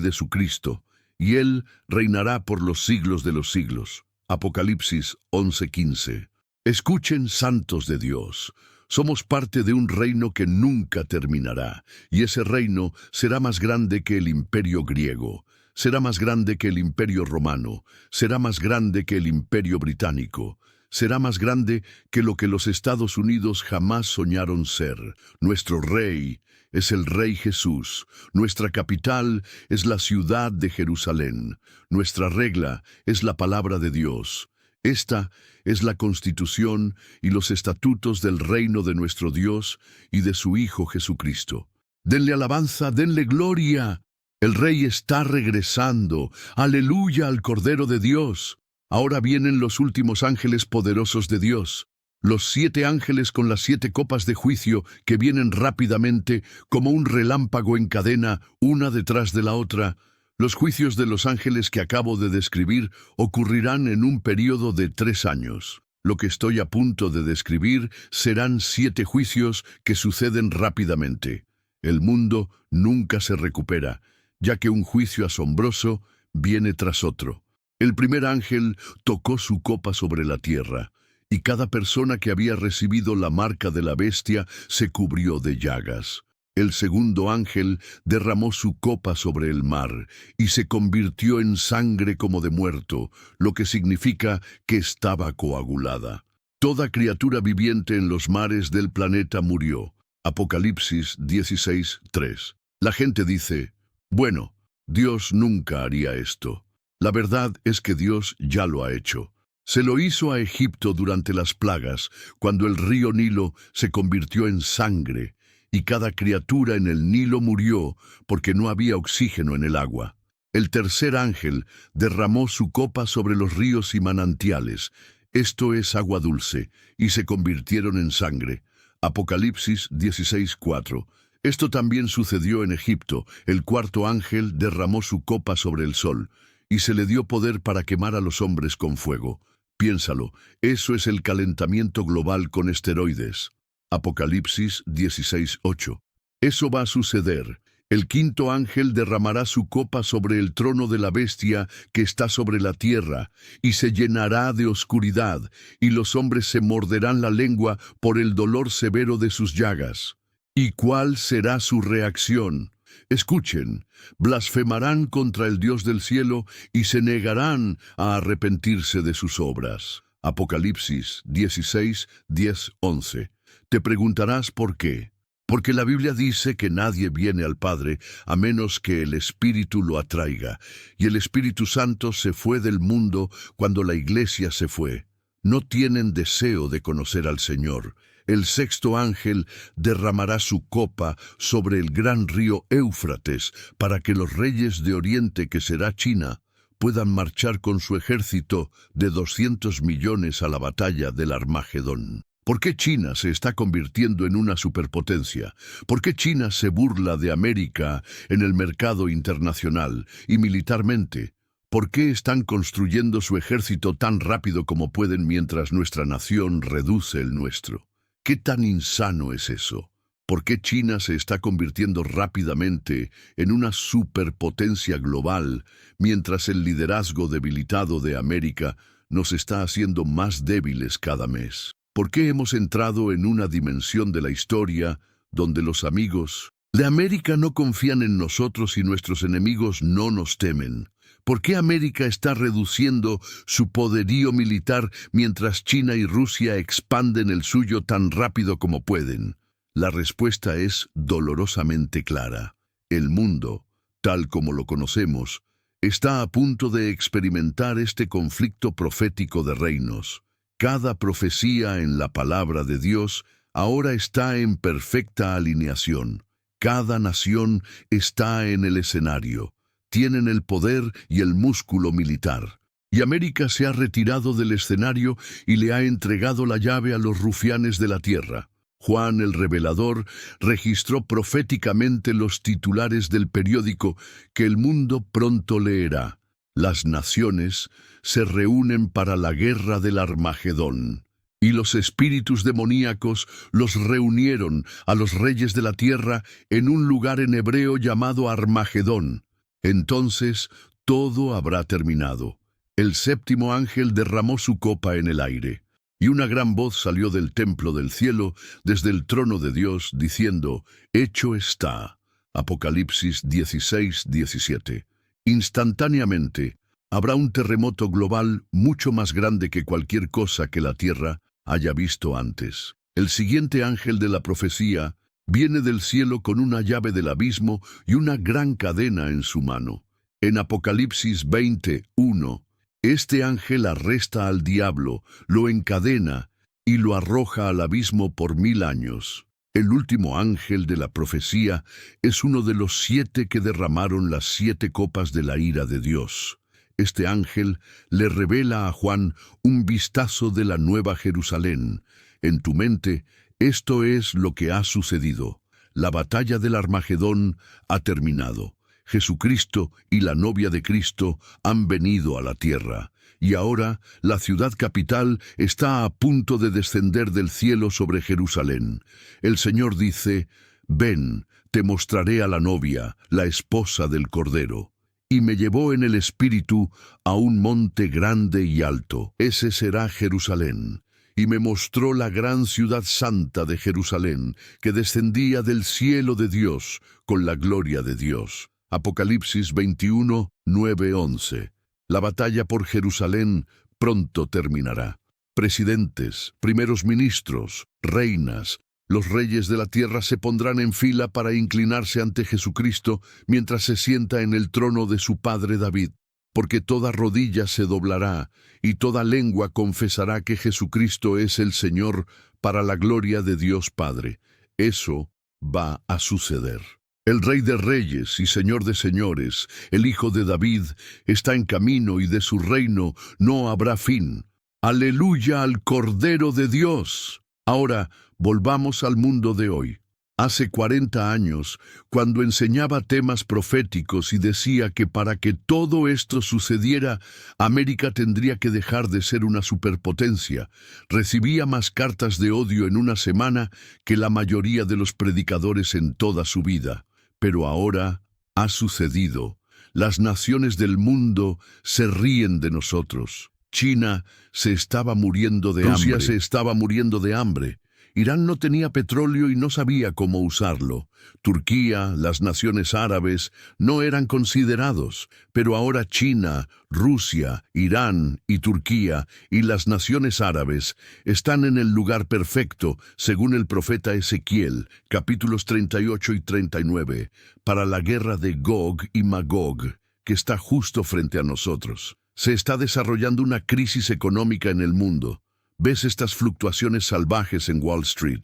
de su Cristo, y Él reinará por los siglos de los siglos. Apocalipsis 11:15. Escuchen, santos de Dios, somos parte de un reino que nunca terminará, y ese reino será más grande que el imperio griego. será más grande que el Imperio Romano, será más grande que el Imperio Británico, será más grande que lo que los Estados Unidos jamás soñaron ser. Nuestro rey es el Rey Jesús, nuestra capital es la ciudad de Jerusalén, nuestra regla es la palabra de Dios. Esta es la Constitución y los estatutos del reino de nuestro Dios y de su Hijo Jesucristo. Denle alabanza, denle gloria. El Rey está regresando. Aleluya al Cordero de Dios. Ahora vienen los últimos ángeles poderosos de Dios. Los 7 ángeles con las 7 copas de juicio que vienen rápidamente como un relámpago en cadena, una detrás de la otra. Los juicios de los ángeles que acabo de describir ocurrirán en un período de 3 años. Lo que estoy a punto de describir serán 7 juicios que suceden rápidamente. El mundo nunca se recupera, ya que un juicio asombroso viene tras otro. El primer ángel tocó su copa sobre la tierra, y cada persona que había recibido la marca de la bestia se cubrió de llagas. El segundo ángel derramó su copa sobre el mar, y se convirtió en sangre como de muerto, lo que significa que estaba coagulada. Toda criatura viviente en los mares del planeta murió. Apocalipsis 16:3. La gente dice, bueno, Dios nunca haría esto. La verdad es que Dios ya lo ha hecho. Se lo hizo a Egipto durante las plagas, cuando el río Nilo se convirtió en sangre, y cada criatura en el Nilo murió porque no había oxígeno en el agua. El tercer ángel derramó su copa sobre los ríos y manantiales, esto es agua dulce, y se convirtieron en sangre. Apocalipsis 16:4. Esto también sucedió en Egipto. El cuarto ángel derramó su copa sobre el sol, y se le dio poder para quemar a los hombres con fuego. Piénsalo, eso es el calentamiento global con esteroides. Apocalipsis 16:8. Eso va a suceder. El quinto ángel derramará su copa sobre el trono de la bestia que está sobre la tierra, y se llenará de oscuridad, y los hombres se morderán la lengua por el dolor severo de sus llagas. ¿Y cuál será su reacción? Escuchen, blasfemarán contra el Dios del cielo y se negarán a arrepentirse de sus obras. Apocalipsis 16:10-11. Te preguntarás por qué. Porque la Biblia dice que nadie viene al Padre a menos que el Espíritu lo atraiga, y el Espíritu Santo se fue del mundo cuando la iglesia se fue. No tienen deseo de conocer al Señor. El sexto ángel derramará su copa sobre el gran río Éufrates para que los reyes de Oriente, que será China, puedan marchar con su ejército de 200 millones a la batalla del Armagedón. ¿Por qué China se está convirtiendo en una superpotencia? ¿Por qué China se burla de América en el mercado internacional y militarmente? ¿Por qué están construyendo su ejército tan rápido como pueden mientras nuestra nación reduce el nuestro? ¿Qué tan insano es eso? ¿Por qué China se está convirtiendo rápidamente en una superpotencia global mientras el liderazgo debilitado de América nos está haciendo más débiles cada mes? ¿Por qué hemos entrado en una dimensión de la historia donde los amigos de América no confían en nosotros y nuestros enemigos no nos temen? ¿Por qué América está reduciendo su poderío militar mientras China y Rusia expanden el suyo tan rápido como pueden? La respuesta es dolorosamente clara. El mundo, tal como lo conocemos, está a punto de experimentar este conflicto profético de reinos. Cada profecía en la palabra de Dios ahora está en perfecta alineación. Cada nación está en el escenario. Tienen el poder y el músculo militar. Y América se ha retirado del escenario y le ha entregado la llave a los rufianes de la tierra. Juan el Revelador registró proféticamente los titulares del periódico que el mundo pronto leerá. Las naciones se reúnen para la guerra del Armagedón, y los espíritus demoníacos los reunieron a los reyes de la tierra en un lugar en hebreo llamado Armagedón. Entonces todo habrá terminado. El séptimo ángel derramó su copa en el aire, y una gran voz salió del templo del cielo, desde el trono de Dios, diciendo, «Hecho está». Apocalipsis 16:17. Instantáneamente, habrá un terremoto global mucho más grande que cualquier cosa que la Tierra haya visto antes. El siguiente ángel de la profecía viene del cielo con una llave del abismo y una gran cadena en su mano. En Apocalipsis 20:1, este ángel arresta al diablo, lo encadena y lo arroja al abismo por 1000 años. El último ángel de la profecía es uno de los 7 que derramaron las 7 copas de la ira de Dios. Este ángel le revela a Juan un vistazo de la nueva Jerusalén. En tu mente, esto es lo que ha sucedido. La batalla del Armagedón ha terminado. Jesucristo y la novia de Cristo han venido a la tierra. Y ahora la ciudad capital está a punto de descender del cielo sobre Jerusalén. El Señor dice: «Ven, te mostraré a la novia, la esposa del Cordero». Y me llevó en el espíritu a un monte grande y alto. Ese será Jerusalén. Y me mostró la gran ciudad santa de Jerusalén, que descendía del cielo de Dios, con la gloria de Dios. Apocalipsis 21:9-11. La batalla por Jerusalén pronto terminará. Presidentes, primeros ministros, reinas, los reyes de la tierra se pondrán en fila para inclinarse ante Jesucristo mientras se sienta en el trono de su padre David, porque toda rodilla se doblará y toda lengua confesará que Jesucristo es el Señor, para la gloria de Dios Padre. Eso va a suceder. El Rey de Reyes y Señor de Señores, el Hijo de David, está en camino y de su reino no habrá fin. ¡Aleluya al Cordero de Dios! Ahora, volvamos al mundo de hoy. Hace 40 años, cuando enseñaba temas proféticos y decía que para que todo esto sucediera, América tendría que dejar de ser una superpotencia, recibía más cartas de odio en una semana que la mayoría de los predicadores en toda su vida. Pero ahora ha sucedido. Las naciones del mundo se ríen de nosotros. China se estaba muriendo de hambre. Rusia se estaba muriendo de hambre. Irán no tenía petróleo y no sabía cómo usarlo. Turquía, las naciones árabes, no eran considerados, pero ahora China, Rusia, Irán y Turquía y las naciones árabes están en el lugar perfecto, según el profeta Ezequiel, capítulos 38 y 39, para la guerra de Gog y Magog, que está justo frente a nosotros. Se está desarrollando una crisis económica en el mundo. ¿Ves estas fluctuaciones salvajes en Wall Street?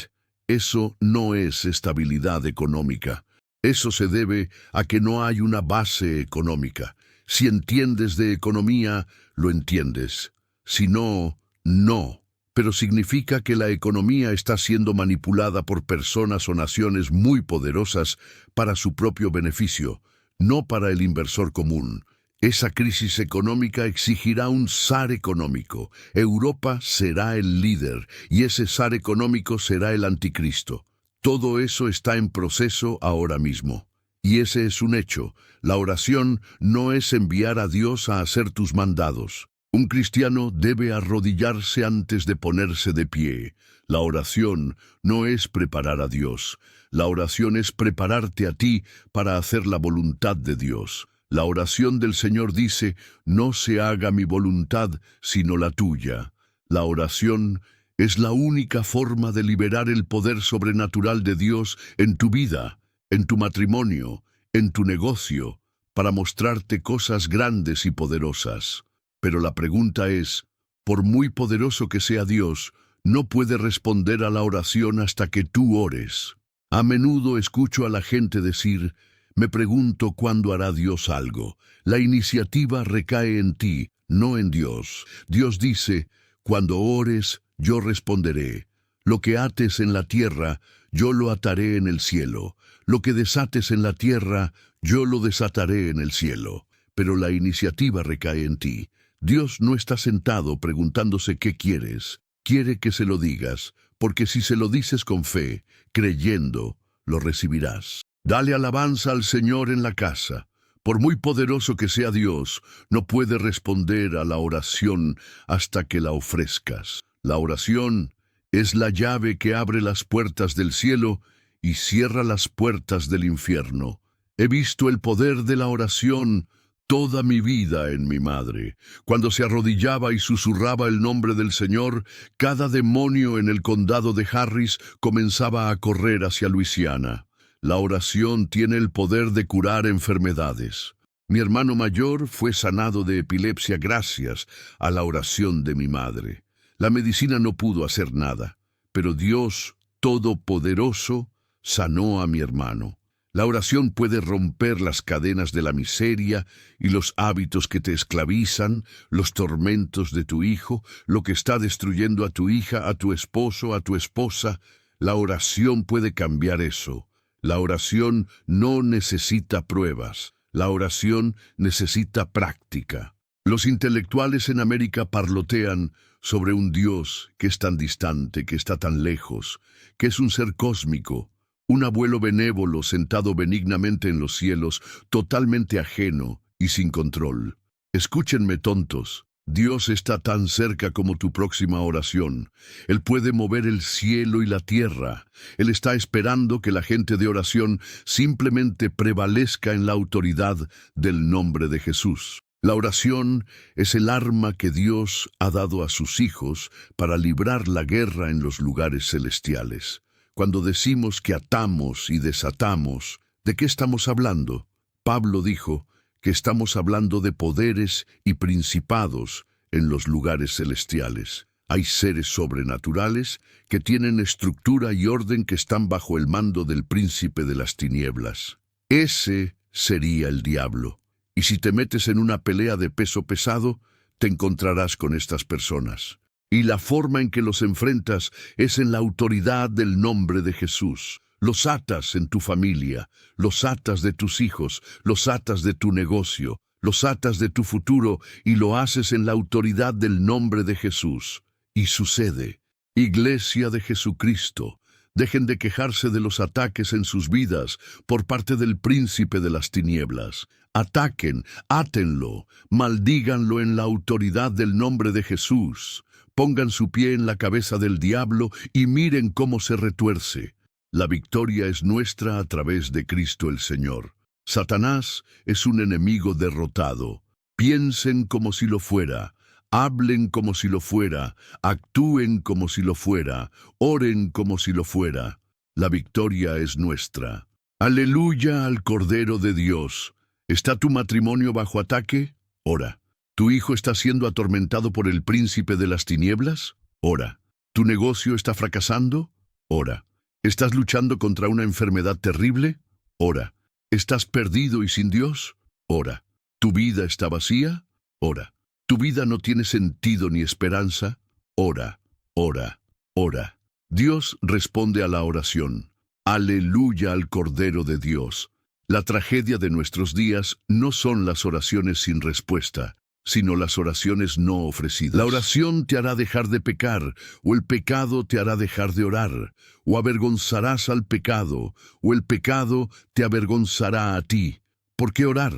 Eso no es estabilidad económica. Eso se debe a que no hay una base económica. Si entiendes de economía, lo entiendes. Si no, no. Pero significa que la economía está siendo manipulada por personas o naciones muy poderosas para su propio beneficio, no para el inversor común. Esa crisis económica exigirá un zar económico. Europa será el líder y ese zar económico será el anticristo. Todo eso está en proceso ahora mismo. Y ese es un hecho. La oración no es enviar a Dios a hacer tus mandados. Un cristiano debe arrodillarse antes de ponerse de pie. La oración no es preparar a Dios. La oración es prepararte a ti para hacer la voluntad de Dios. La oración del Señor dice: «No se haga mi voluntad, sino la tuya». La oración es la única forma de liberar el poder sobrenatural de Dios en tu vida, en tu matrimonio, en tu negocio, para mostrarte cosas grandes y poderosas. Pero la pregunta es, por muy poderoso que sea Dios, no puede responder a la oración hasta que tú ores. A menudo escucho a la gente decir: «Me pregunto cuándo hará Dios algo». La iniciativa recae en ti, no en Dios. Dios dice: «Cuando ores, yo responderé. Lo que ates en la tierra, yo lo ataré en el cielo. Lo que desates en la tierra, yo lo desataré en el cielo». Pero la iniciativa recae en ti. Dios no está sentado preguntándose qué quieres. Quiere que se lo digas, porque si se lo dices con fe, creyendo, lo recibirás. Dale alabanza al Señor en la casa. Por muy poderoso que sea Dios, no puede responder a la oración hasta que la ofrezcas. La oración es la llave que abre las puertas del cielo y cierra las puertas del infierno. He visto el poder de la oración toda mi vida en mi madre. Cuando se arrodillaba y susurraba el nombre del Señor, cada demonio en el condado de Harris comenzaba a correr hacia Luisiana. La oración tiene el poder de curar enfermedades. Mi hermano mayor fue sanado de epilepsia gracias a la oración de mi madre. La medicina no pudo hacer nada, pero Dios Todopoderoso sanó a mi hermano. La oración puede romper las cadenas de la miseria y los hábitos que te esclavizan, los tormentos de tu hijo, lo que está destruyendo a tu hija, a tu esposo, a tu esposa. La oración puede cambiar eso. La oración no necesita pruebas. La oración necesita práctica. Los intelectuales en América parlotean sobre un Dios que es tan distante, que está tan lejos, que es un ser cósmico, un abuelo benévolo sentado benignamente en los cielos, totalmente ajeno y sin control. Escúchenme, tontos. Dios está tan cerca como tu próxima oración. Él puede mover el cielo y la tierra. Él está esperando que la gente de oración simplemente prevalezca en la autoridad del nombre de Jesús. La oración es el arma que Dios ha dado a sus hijos para librar la guerra en los lugares celestiales. Cuando decimos que atamos y desatamos, ¿de qué estamos hablando? Pablo dijo que estamos hablando de poderes y principados en los lugares celestiales. Hay seres sobrenaturales que tienen estructura y orden que están bajo el mando del príncipe de las tinieblas. Ese sería el diablo. Y si te metes en una pelea de peso pesado, te encontrarás con estas personas. Y la forma en que los enfrentas es en la autoridad del nombre de Jesús. Los atas en tu familia, los atas de tus hijos, los atas de tu negocio, los atas de tu futuro y lo haces en la autoridad del nombre de Jesús. Y sucede. Iglesia de Jesucristo, dejen de quejarse de los ataques en sus vidas por parte del príncipe de las tinieblas. Ataquen, átenlo, maldíganlo en la autoridad del nombre de Jesús. Pongan su pie en la cabeza del diablo y miren cómo se retuerce. La victoria es nuestra a través de Cristo el Señor. Satanás es un enemigo derrotado. Piensen como si lo fuera, hablen como si lo fuera, actúen como si lo fuera, oren como si lo fuera. La victoria es nuestra. Aleluya al Cordero de Dios. ¿Está tu matrimonio bajo ataque? Ora. ¿Tu hijo está siendo atormentado por el príncipe de las tinieblas? Ora. ¿Tu negocio está fracasando? Ora. ¿Estás luchando contra una enfermedad terrible? Ora. ¿Estás perdido y sin Dios? Ora. ¿Tu vida está vacía? Ora. ¿Tu vida no tiene sentido ni esperanza? Ora, ora, ora. Dios responde a la oración. Aleluya al Cordero de Dios. La tragedia de nuestros días no son las oraciones sin respuesta, sino las oraciones no ofrecidas. La oración te hará dejar de pecar, o el pecado te hará dejar de orar, o avergonzarás al pecado, o el pecado te avergonzará a ti. ¿Por qué orar?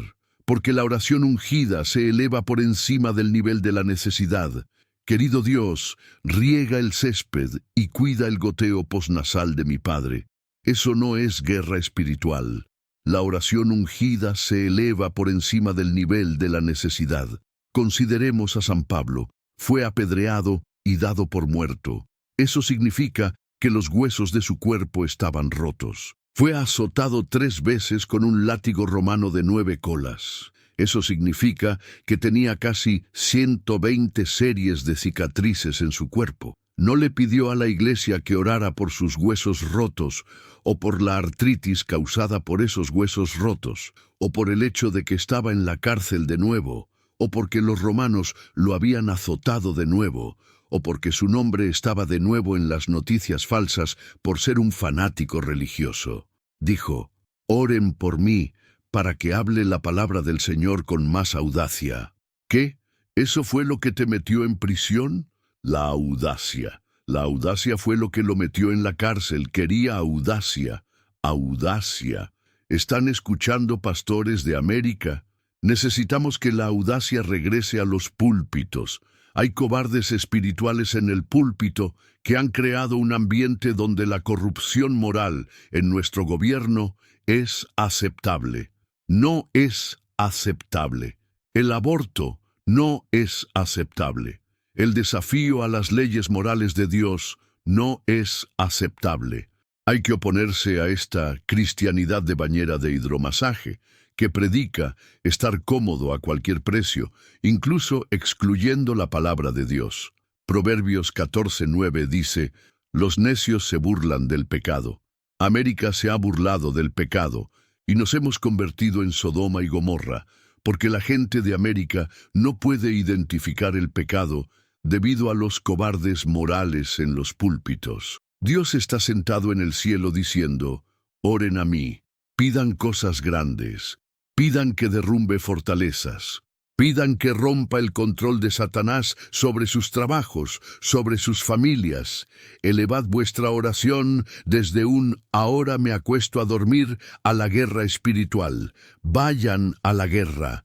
Porque la oración ungida se eleva por encima del nivel de la necesidad. Querido Dios, riega el césped y cuida el goteo posnasal de mi Padre. Eso no es guerra espiritual. La oración ungida se eleva por encima del nivel de la necesidad. Consideremos a San Pablo. Fue apedreado y dado por muerto. Eso significa que los huesos de su cuerpo estaban rotos. Fue azotado 3 veces con un látigo romano de 9 colas. Eso significa que tenía casi 120 series de cicatrices en su cuerpo. No le pidió a la iglesia que orara por sus huesos rotos, o por la artritis causada por esos huesos rotos, o por el hecho de que estaba en la cárcel de nuevo, o porque los romanos lo habían azotado de nuevo, o porque su nombre estaba de nuevo en las noticias falsas por ser un fanático religioso. Dijo, oren por mí para que hable la palabra del Señor con más audacia. ¿Qué? ¿Eso fue lo que te metió en prisión? La audacia. La audacia fue lo que lo metió en la cárcel. Quería audacia. Audacia. ¿Están escuchando, pastores de América? Necesitamos que la audacia regrese a los púlpitos. Hay cobardes espirituales en el púlpito que han creado un ambiente donde la corrupción moral en nuestro gobierno es aceptable. No es aceptable. El aborto no es aceptable. El desafío a las leyes morales de Dios no es aceptable. Hay que oponerse a esta cristianidad de bañera de hidromasaje, que predica estar cómodo a cualquier precio, incluso excluyendo la palabra de Dios. Proverbios 14:9 dice: «Los necios se burlan del pecado». América se ha burlado del pecado, y nos hemos convertido en Sodoma y Gomorra, porque la gente de América no puede identificar el pecado debido a los cobardes morales en los púlpitos. Dios está sentado en el cielo diciendo: «Oren a mí, pidan cosas grandes, pidan que derrumbe fortalezas, pidan que rompa el control de Satanás sobre sus trabajos, sobre sus familias. Elevad vuestra oración desde un ahora me acuesto a dormir a la guerra espiritual. Vayan a la guerra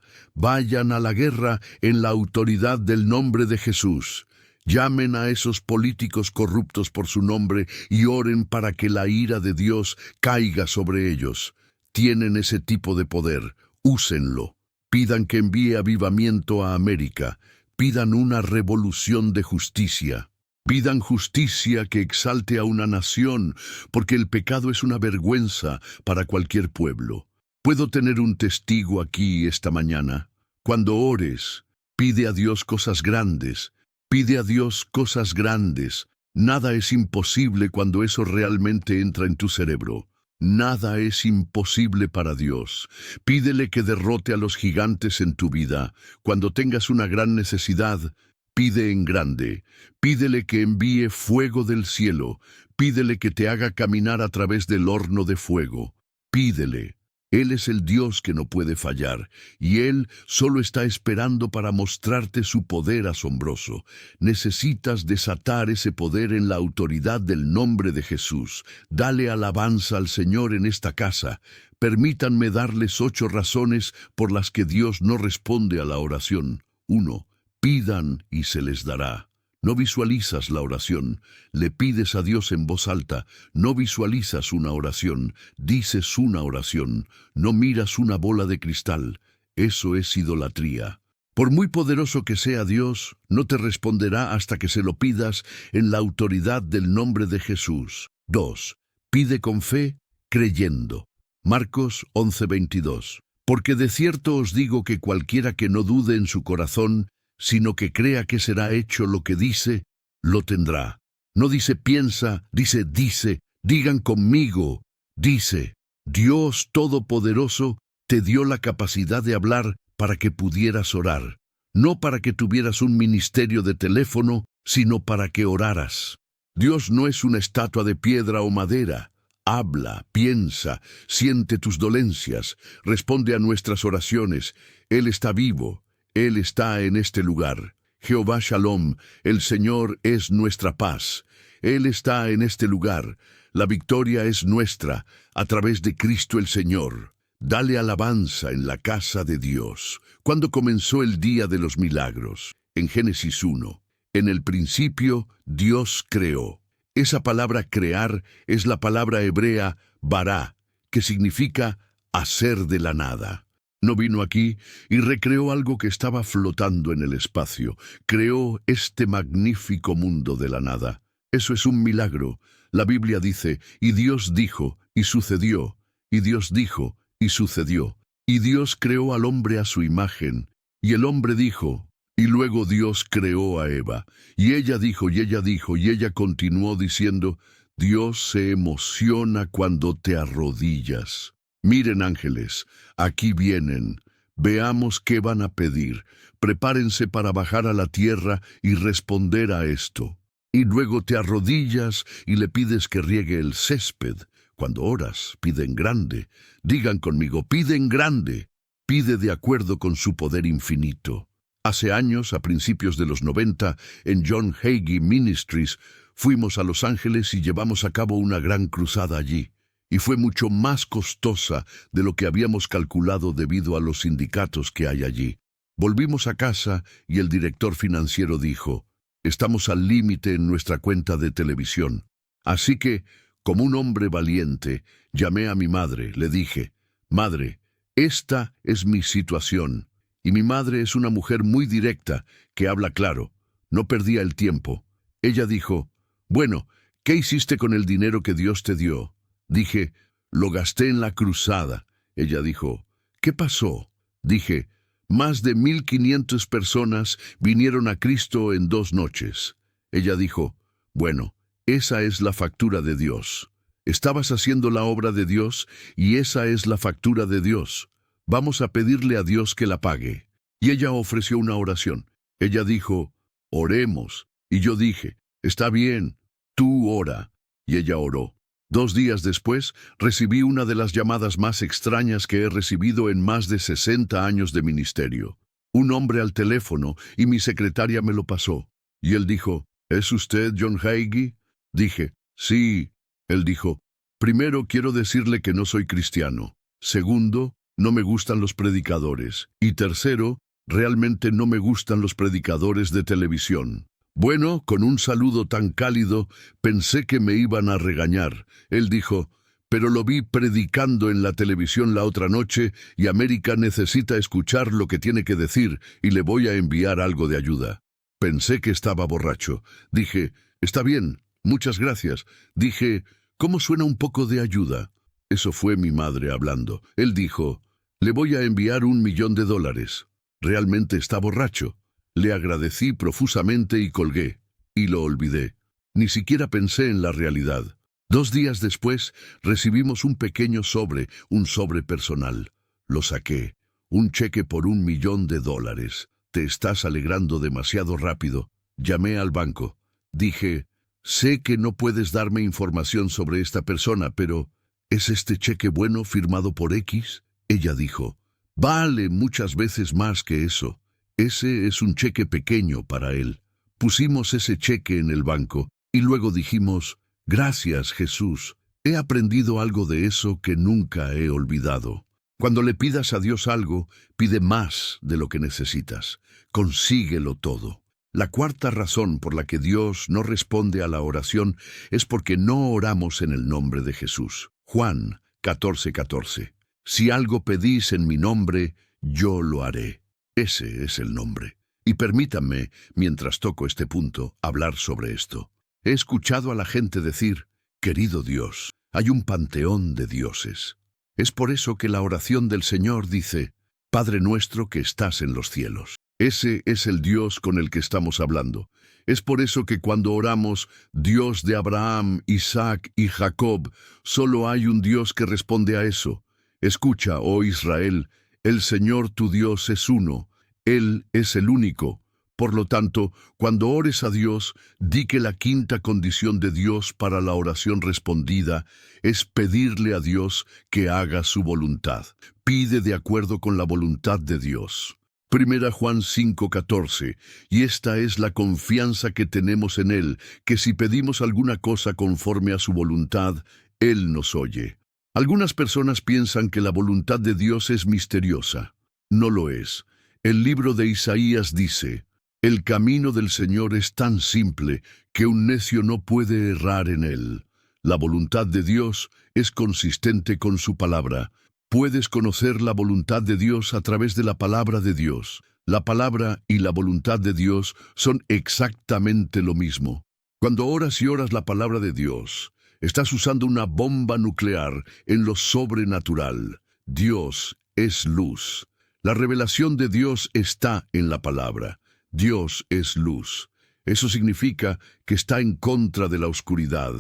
en la autoridad del nombre de Jesús. Llamen a esos políticos corruptos por su nombre y oren para que la ira de Dios caiga sobre ellos. Tienen ese tipo de poder, úsenlo. Pidan que envíe avivamiento a América. Pidan una revolución de justicia. Pidan justicia que exalte a una nación, porque el pecado es una vergüenza para cualquier pueblo. ¿Puedo tener un testigo aquí esta mañana? Cuando ores, pide a Dios cosas grandes. Pide a Dios cosas grandes. Nada es imposible cuando eso realmente entra en tu cerebro. Nada es imposible para Dios. Pídele que derrote a los gigantes en tu vida. Cuando tengas una gran necesidad, pide en grande. Pídele que envíe fuego del cielo. Pídele que te haga caminar a través del horno de fuego. Pídele. Él es el Dios que no puede fallar, y Él solo está esperando para mostrarte su poder asombroso. Necesitas desatar ese poder en la autoridad del nombre de Jesús. Dale alabanza al Señor en esta casa. Permítanme darles 8 razones por las que Dios no responde a la oración. 1. Pidan y se les dará. No visualizas la oración, le pides a Dios en voz alta, no visualizas una oración, dices una oración, no miras una bola de cristal. Eso es idolatría. Por muy poderoso que sea Dios, no te responderá hasta que se lo pidas en la autoridad del nombre de Jesús. 2. Pide con fe, creyendo. Marcos 11:22. Porque de cierto os digo que cualquiera que no dude en su corazón, sino que crea que será hecho lo que dice, lo tendrá. No dice piensa, dice, digan conmigo, dice. Dios Todopoderoso te dio la capacidad de hablar para que pudieras orar, no para que tuvieras un ministerio de teléfono, sino para que oraras. Dios no es una estatua de piedra o madera. Habla, piensa, siente tus dolencias, responde a nuestras oraciones. Él está vivo. Él está en este lugar. Jehová Shalom, el Señor es nuestra paz. Él está en este lugar. La victoria es nuestra, a través de Cristo el Señor. Dale alabanza en la casa de Dios. ¿Cuándo comenzó el día de los milagros? En Génesis 1. En el principio, Dios creó. Esa palabra crear es la palabra hebrea bará, que significa hacer de la nada. No vino aquí y recreó algo que estaba flotando en el espacio. Creó este magnífico mundo de la nada. Eso es un milagro. La Biblia dice, y Dios dijo, y sucedió. Y Dios dijo, y sucedió. Y Dios creó al hombre a su imagen. Y el hombre dijo, y luego Dios creó a Eva. Y ella dijo, y ella dijo, y ella continuó diciendo, Dios se emociona cuando te arrodillas. Miren, ángeles, aquí vienen. Veamos qué van a pedir. Prepárense para bajar a la tierra y responder a esto. Y luego te arrodillas y le pides que riegue el césped. Cuando oras, pide en grande. Digan conmigo, pide en grande. Pide de acuerdo con su poder infinito. Hace años, a principios de los 90, en John Hagee Ministries, fuimos a Los Ángeles y llevamos a cabo una gran cruzada allí. Y fue mucho más costosa de lo que habíamos calculado debido a los sindicatos que hay allí. Volvimos a casa y el director financiero dijo, estamos al límite en nuestra cuenta de televisión. Así que, como un hombre valiente, llamé a mi madre, le dije, Madre, esta es mi situación. Y mi madre es una mujer muy directa, que habla claro. No perdía el tiempo. Ella dijo, bueno, ¿qué hiciste con el dinero que Dios te dio? Dije, lo gasté en la cruzada. Ella dijo, ¿qué pasó? Dije, más de 1,500 personas vinieron a Cristo en 2 noches. Ella dijo, bueno, esa es la factura de Dios. Estabas haciendo la obra de Dios y esa es la factura de Dios. Vamos a pedirle a Dios que la pague. Y ella ofreció una oración. Ella dijo, oremos. Y yo dije, está bien, tú ora. Y ella oró. 2 días después, recibí una de las llamadas más extrañas que he recibido en más de 60 años de ministerio. Un hombre al teléfono y mi secretaria me lo pasó. Y él dijo, ¿es usted John Hagee? Dije, sí. Él dijo, primero quiero decirle que no soy cristiano. Segundo, no me gustan los predicadores. Y tercero, realmente no me gustan los predicadores de televisión. Bueno, con un saludo tan cálido, pensé que me iban a regañar. Él dijo, pero lo vi predicando en la televisión la otra noche y América necesita escuchar lo que tiene que decir y le voy a enviar algo de ayuda. Pensé que estaba borracho. Dije, está bien, muchas gracias. Dije, ¿cómo suena un poco de ayuda? Eso fue mi madre hablando. Él dijo, le voy a enviar $1,000,000. Realmente está borracho. Le agradecí profusamente y colgué. Y lo olvidé. Ni siquiera pensé en la realidad. 2 días después, recibimos un pequeño sobre, un sobre personal. Lo saqué. Un cheque por $1,000,000. Te estás alegrando demasiado rápido. Llamé al banco. Dije, sé que no puedes darme información sobre esta persona, pero ¿es este cheque bueno firmado por X? Ella dijo, vale muchas veces más que eso. Ese es un cheque pequeño para él. Pusimos ese cheque en el banco y luego dijimos, gracias Jesús, he aprendido algo de eso que nunca he olvidado. Cuando le pidas a Dios algo, pide más de lo que necesitas. Consíguelo todo. La cuarta razón por la que Dios no responde a la oración es porque no oramos en el nombre de Jesús. Juan 14:14. Si algo pedís en mi nombre, yo lo haré. Ese es el nombre. Y permítanme, mientras toco este punto, hablar sobre esto. He escuchado a la gente decir, querido Dios, hay un panteón de dioses. Es por eso que la oración del Señor dice, Padre nuestro que estás en los cielos. Ese es el Dios con el que estamos hablando. Es por eso que cuando oramos, Dios de Abraham, Isaac y Jacob, solo hay un Dios que responde a eso. Escucha, oh Israel, el Señor tu Dios es uno. Él es el único. Por lo tanto, cuando ores a Dios, di que la quinta condición de Dios para la oración respondida es pedirle a Dios que haga su voluntad. Pide de acuerdo con la voluntad de Dios. 1 Juan 5:14, y esta es la confianza que tenemos en Él, que si pedimos alguna cosa conforme a su voluntad, Él nos oye. Algunas personas piensan que la voluntad de Dios es misteriosa. No lo es. El libro de Isaías dice, el camino del Señor es tan simple que un necio no puede errar en él. La voluntad de Dios es consistente con su palabra. Puedes conocer la voluntad de Dios a través de la palabra de Dios. La palabra y la voluntad de Dios son exactamente lo mismo. Cuando oras y oras la palabra de Dios, estás usando una bomba nuclear en lo sobrenatural. Dios es luz. La revelación de Dios está en la palabra. Dios es luz. Eso significa que está en contra de la oscuridad,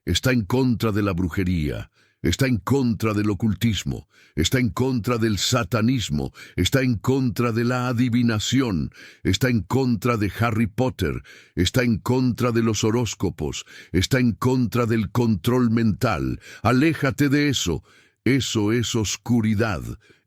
está en contra de la brujería, está en contra del ocultismo, está en contra del satanismo, está en contra de la adivinación, está en contra de Harry Potter, está en contra de los horóscopos, está en contra del control mental. Aléjate de eso. Eso es oscuridad.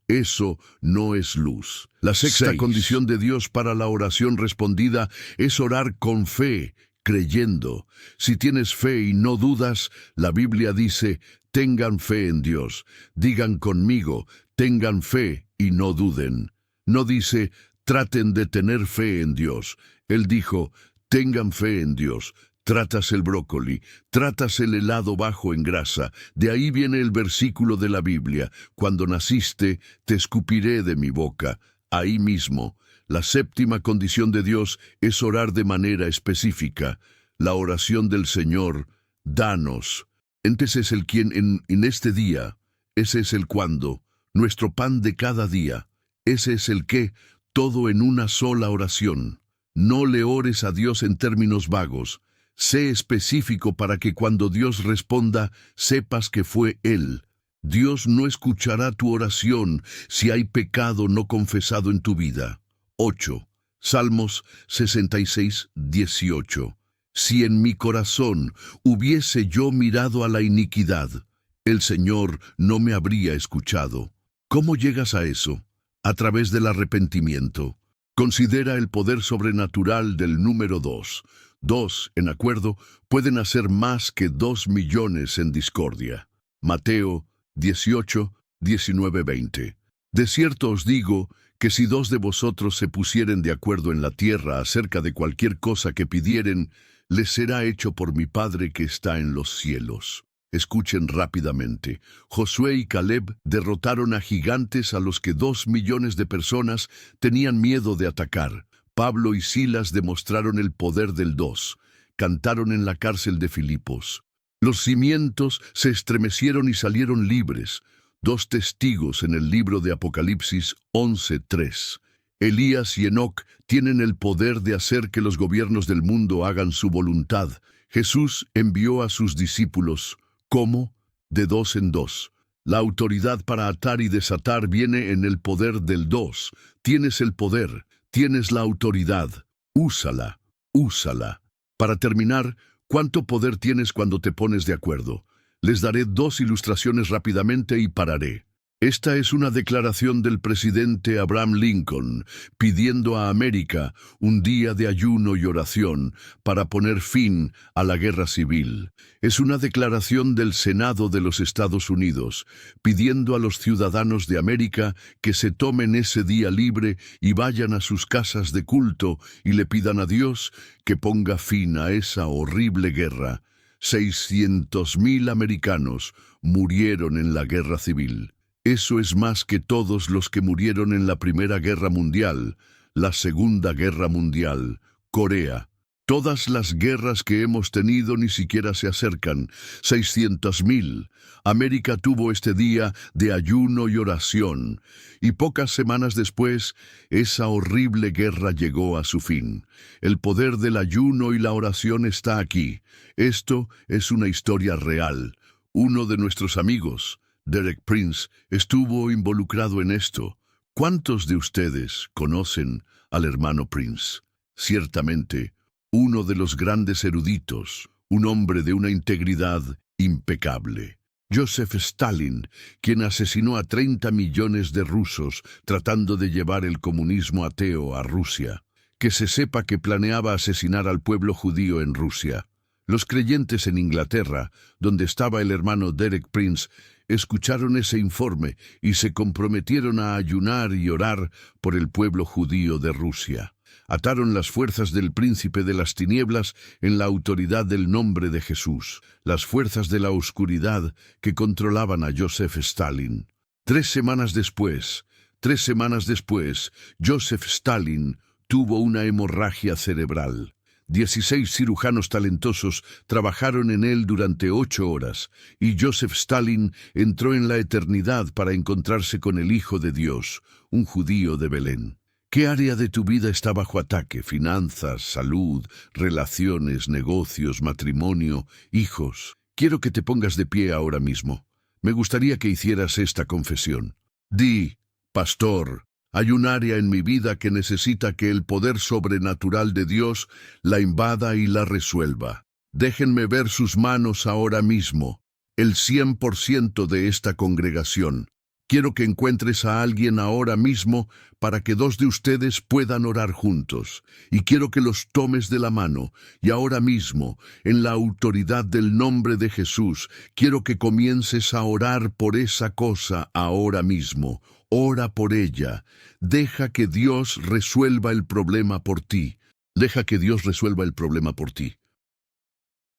Eso no es luz. La sexta condición de Dios para la oración respondida es orar con fe, creyendo. Si tienes fe y no dudas, la Biblia dice, tengan fe en Dios. Digan conmigo, tengan fe y no duden. No dice, traten de tener fe en Dios. Él dijo, tengan fe en Dios. Tratas el brócoli, tratas el helado bajo en grasa. De ahí viene el versículo de la Biblia, cuando naciste, te escupiré de mi boca. ahí mismo. La séptima condición de Dios es orar de manera específica. La oración del Señor, danos. Ese es el quién en este día, ese es el cuándo, nuestro pan de cada día. Ese es el qué, todo en una sola oración. No le ores a Dios en términos vagos. Sé específico para que cuando Dios responda, sepas que fue Él. Dios no escuchará tu oración si hay pecado no confesado en tu vida. 8. Salmos 66, 18. Si en mi corazón hubiese yo mirado a la iniquidad, el Señor no me habría escuchado. ¿Cómo llegas a eso? A través del arrepentimiento. Considera el poder sobrenatural del número 2. 2 en acuerdo pueden hacer más que 2 millones en discordia. Mateo 18, 19, 20. De cierto os digo que si 2 de vosotros se pusieren de acuerdo en la tierra acerca de cualquier cosa que pidieren, les será hecho por mi Padre que está en los cielos. Escuchen rápidamente. Josué y Caleb derrotaron a gigantes a los que 2 millones de personas tenían miedo de atacar. Pablo y Silas demostraron el poder del 2. Cantaron en la cárcel de Filipos. Los cimientos se estremecieron y salieron libres. 2 testigos en el libro de Apocalipsis 11:3. Elías y Enoc tienen el poder de hacer que los gobiernos del mundo hagan su voluntad. Jesús envió a sus discípulos. ¿Cómo? De 2 en 2. La autoridad para atar y desatar viene en el poder del 2. Tienes el poder, tienes la autoridad. Úsala, úsala. Para terminar, ¿cuánto poder tienes cuando te pones de acuerdo? Les daré 2 ilustraciones rápidamente y pararé. Esta es una declaración del presidente Abraham Lincoln pidiendo a América un día de ayuno y oración para poner fin a la guerra civil. Es una declaración del Senado de los Estados Unidos pidiendo a los ciudadanos de América que se tomen ese día libre y vayan a sus casas de culto y le pidan a Dios que ponga fin a esa horrible guerra. 600,000 americanos murieron en la guerra civil. Eso es más que todos los que murieron en la Primera Guerra Mundial, la Segunda Guerra Mundial, Corea. Todas las guerras que hemos tenido ni siquiera se acercan. 600,000. América tuvo este día de ayuno y oración, y pocas semanas después, esa horrible guerra llegó a su fin. El poder del ayuno y la oración está aquí. Esto es una historia real. Uno de nuestros amigos, Derek Prince, estuvo involucrado en esto. ¿Cuántos de ustedes conocen al hermano Prince? Ciertamente, uno de los grandes eruditos, un hombre de una integridad impecable. Joseph Stalin, quien asesinó a 30 millones de rusos tratando de llevar el comunismo ateo a Rusia. Que se sepa que planeaba asesinar al pueblo judío en Rusia. Los creyentes en Inglaterra, donde estaba el hermano Derek Prince, escucharon ese informe y se comprometieron a ayunar y orar por el pueblo judío de Rusia. Ataron las fuerzas del príncipe de las tinieblas en la autoridad del nombre de Jesús, las fuerzas de la oscuridad que controlaban a Joseph Stalin. 3 semanas después, Joseph Stalin tuvo una hemorragia cerebral. 16 cirujanos talentosos trabajaron en él durante 8 horas, y Joseph Stalin entró en la eternidad para encontrarse con el Hijo de Dios, un judío de Belén. ¿Qué área de tu vida está bajo ataque? Finanzas, salud, relaciones, negocios, matrimonio, hijos. Quiero que te pongas de pie ahora mismo. Me gustaría que hicieras esta confesión. Di, pastor, hay un área en mi vida que necesita que el poder sobrenatural de Dios la invada y la resuelva. Déjenme ver sus manos ahora mismo. El 100% de esta congregación. Quiero que encuentres a alguien ahora mismo para que 2 de ustedes puedan orar juntos. Y quiero que los tomes de la mano. Y ahora mismo, en la autoridad del nombre de Jesús, quiero que comiences a orar por esa cosa ahora mismo. Ora por ella. Deja que Dios resuelva el problema por ti. Deja que Dios resuelva el problema por ti.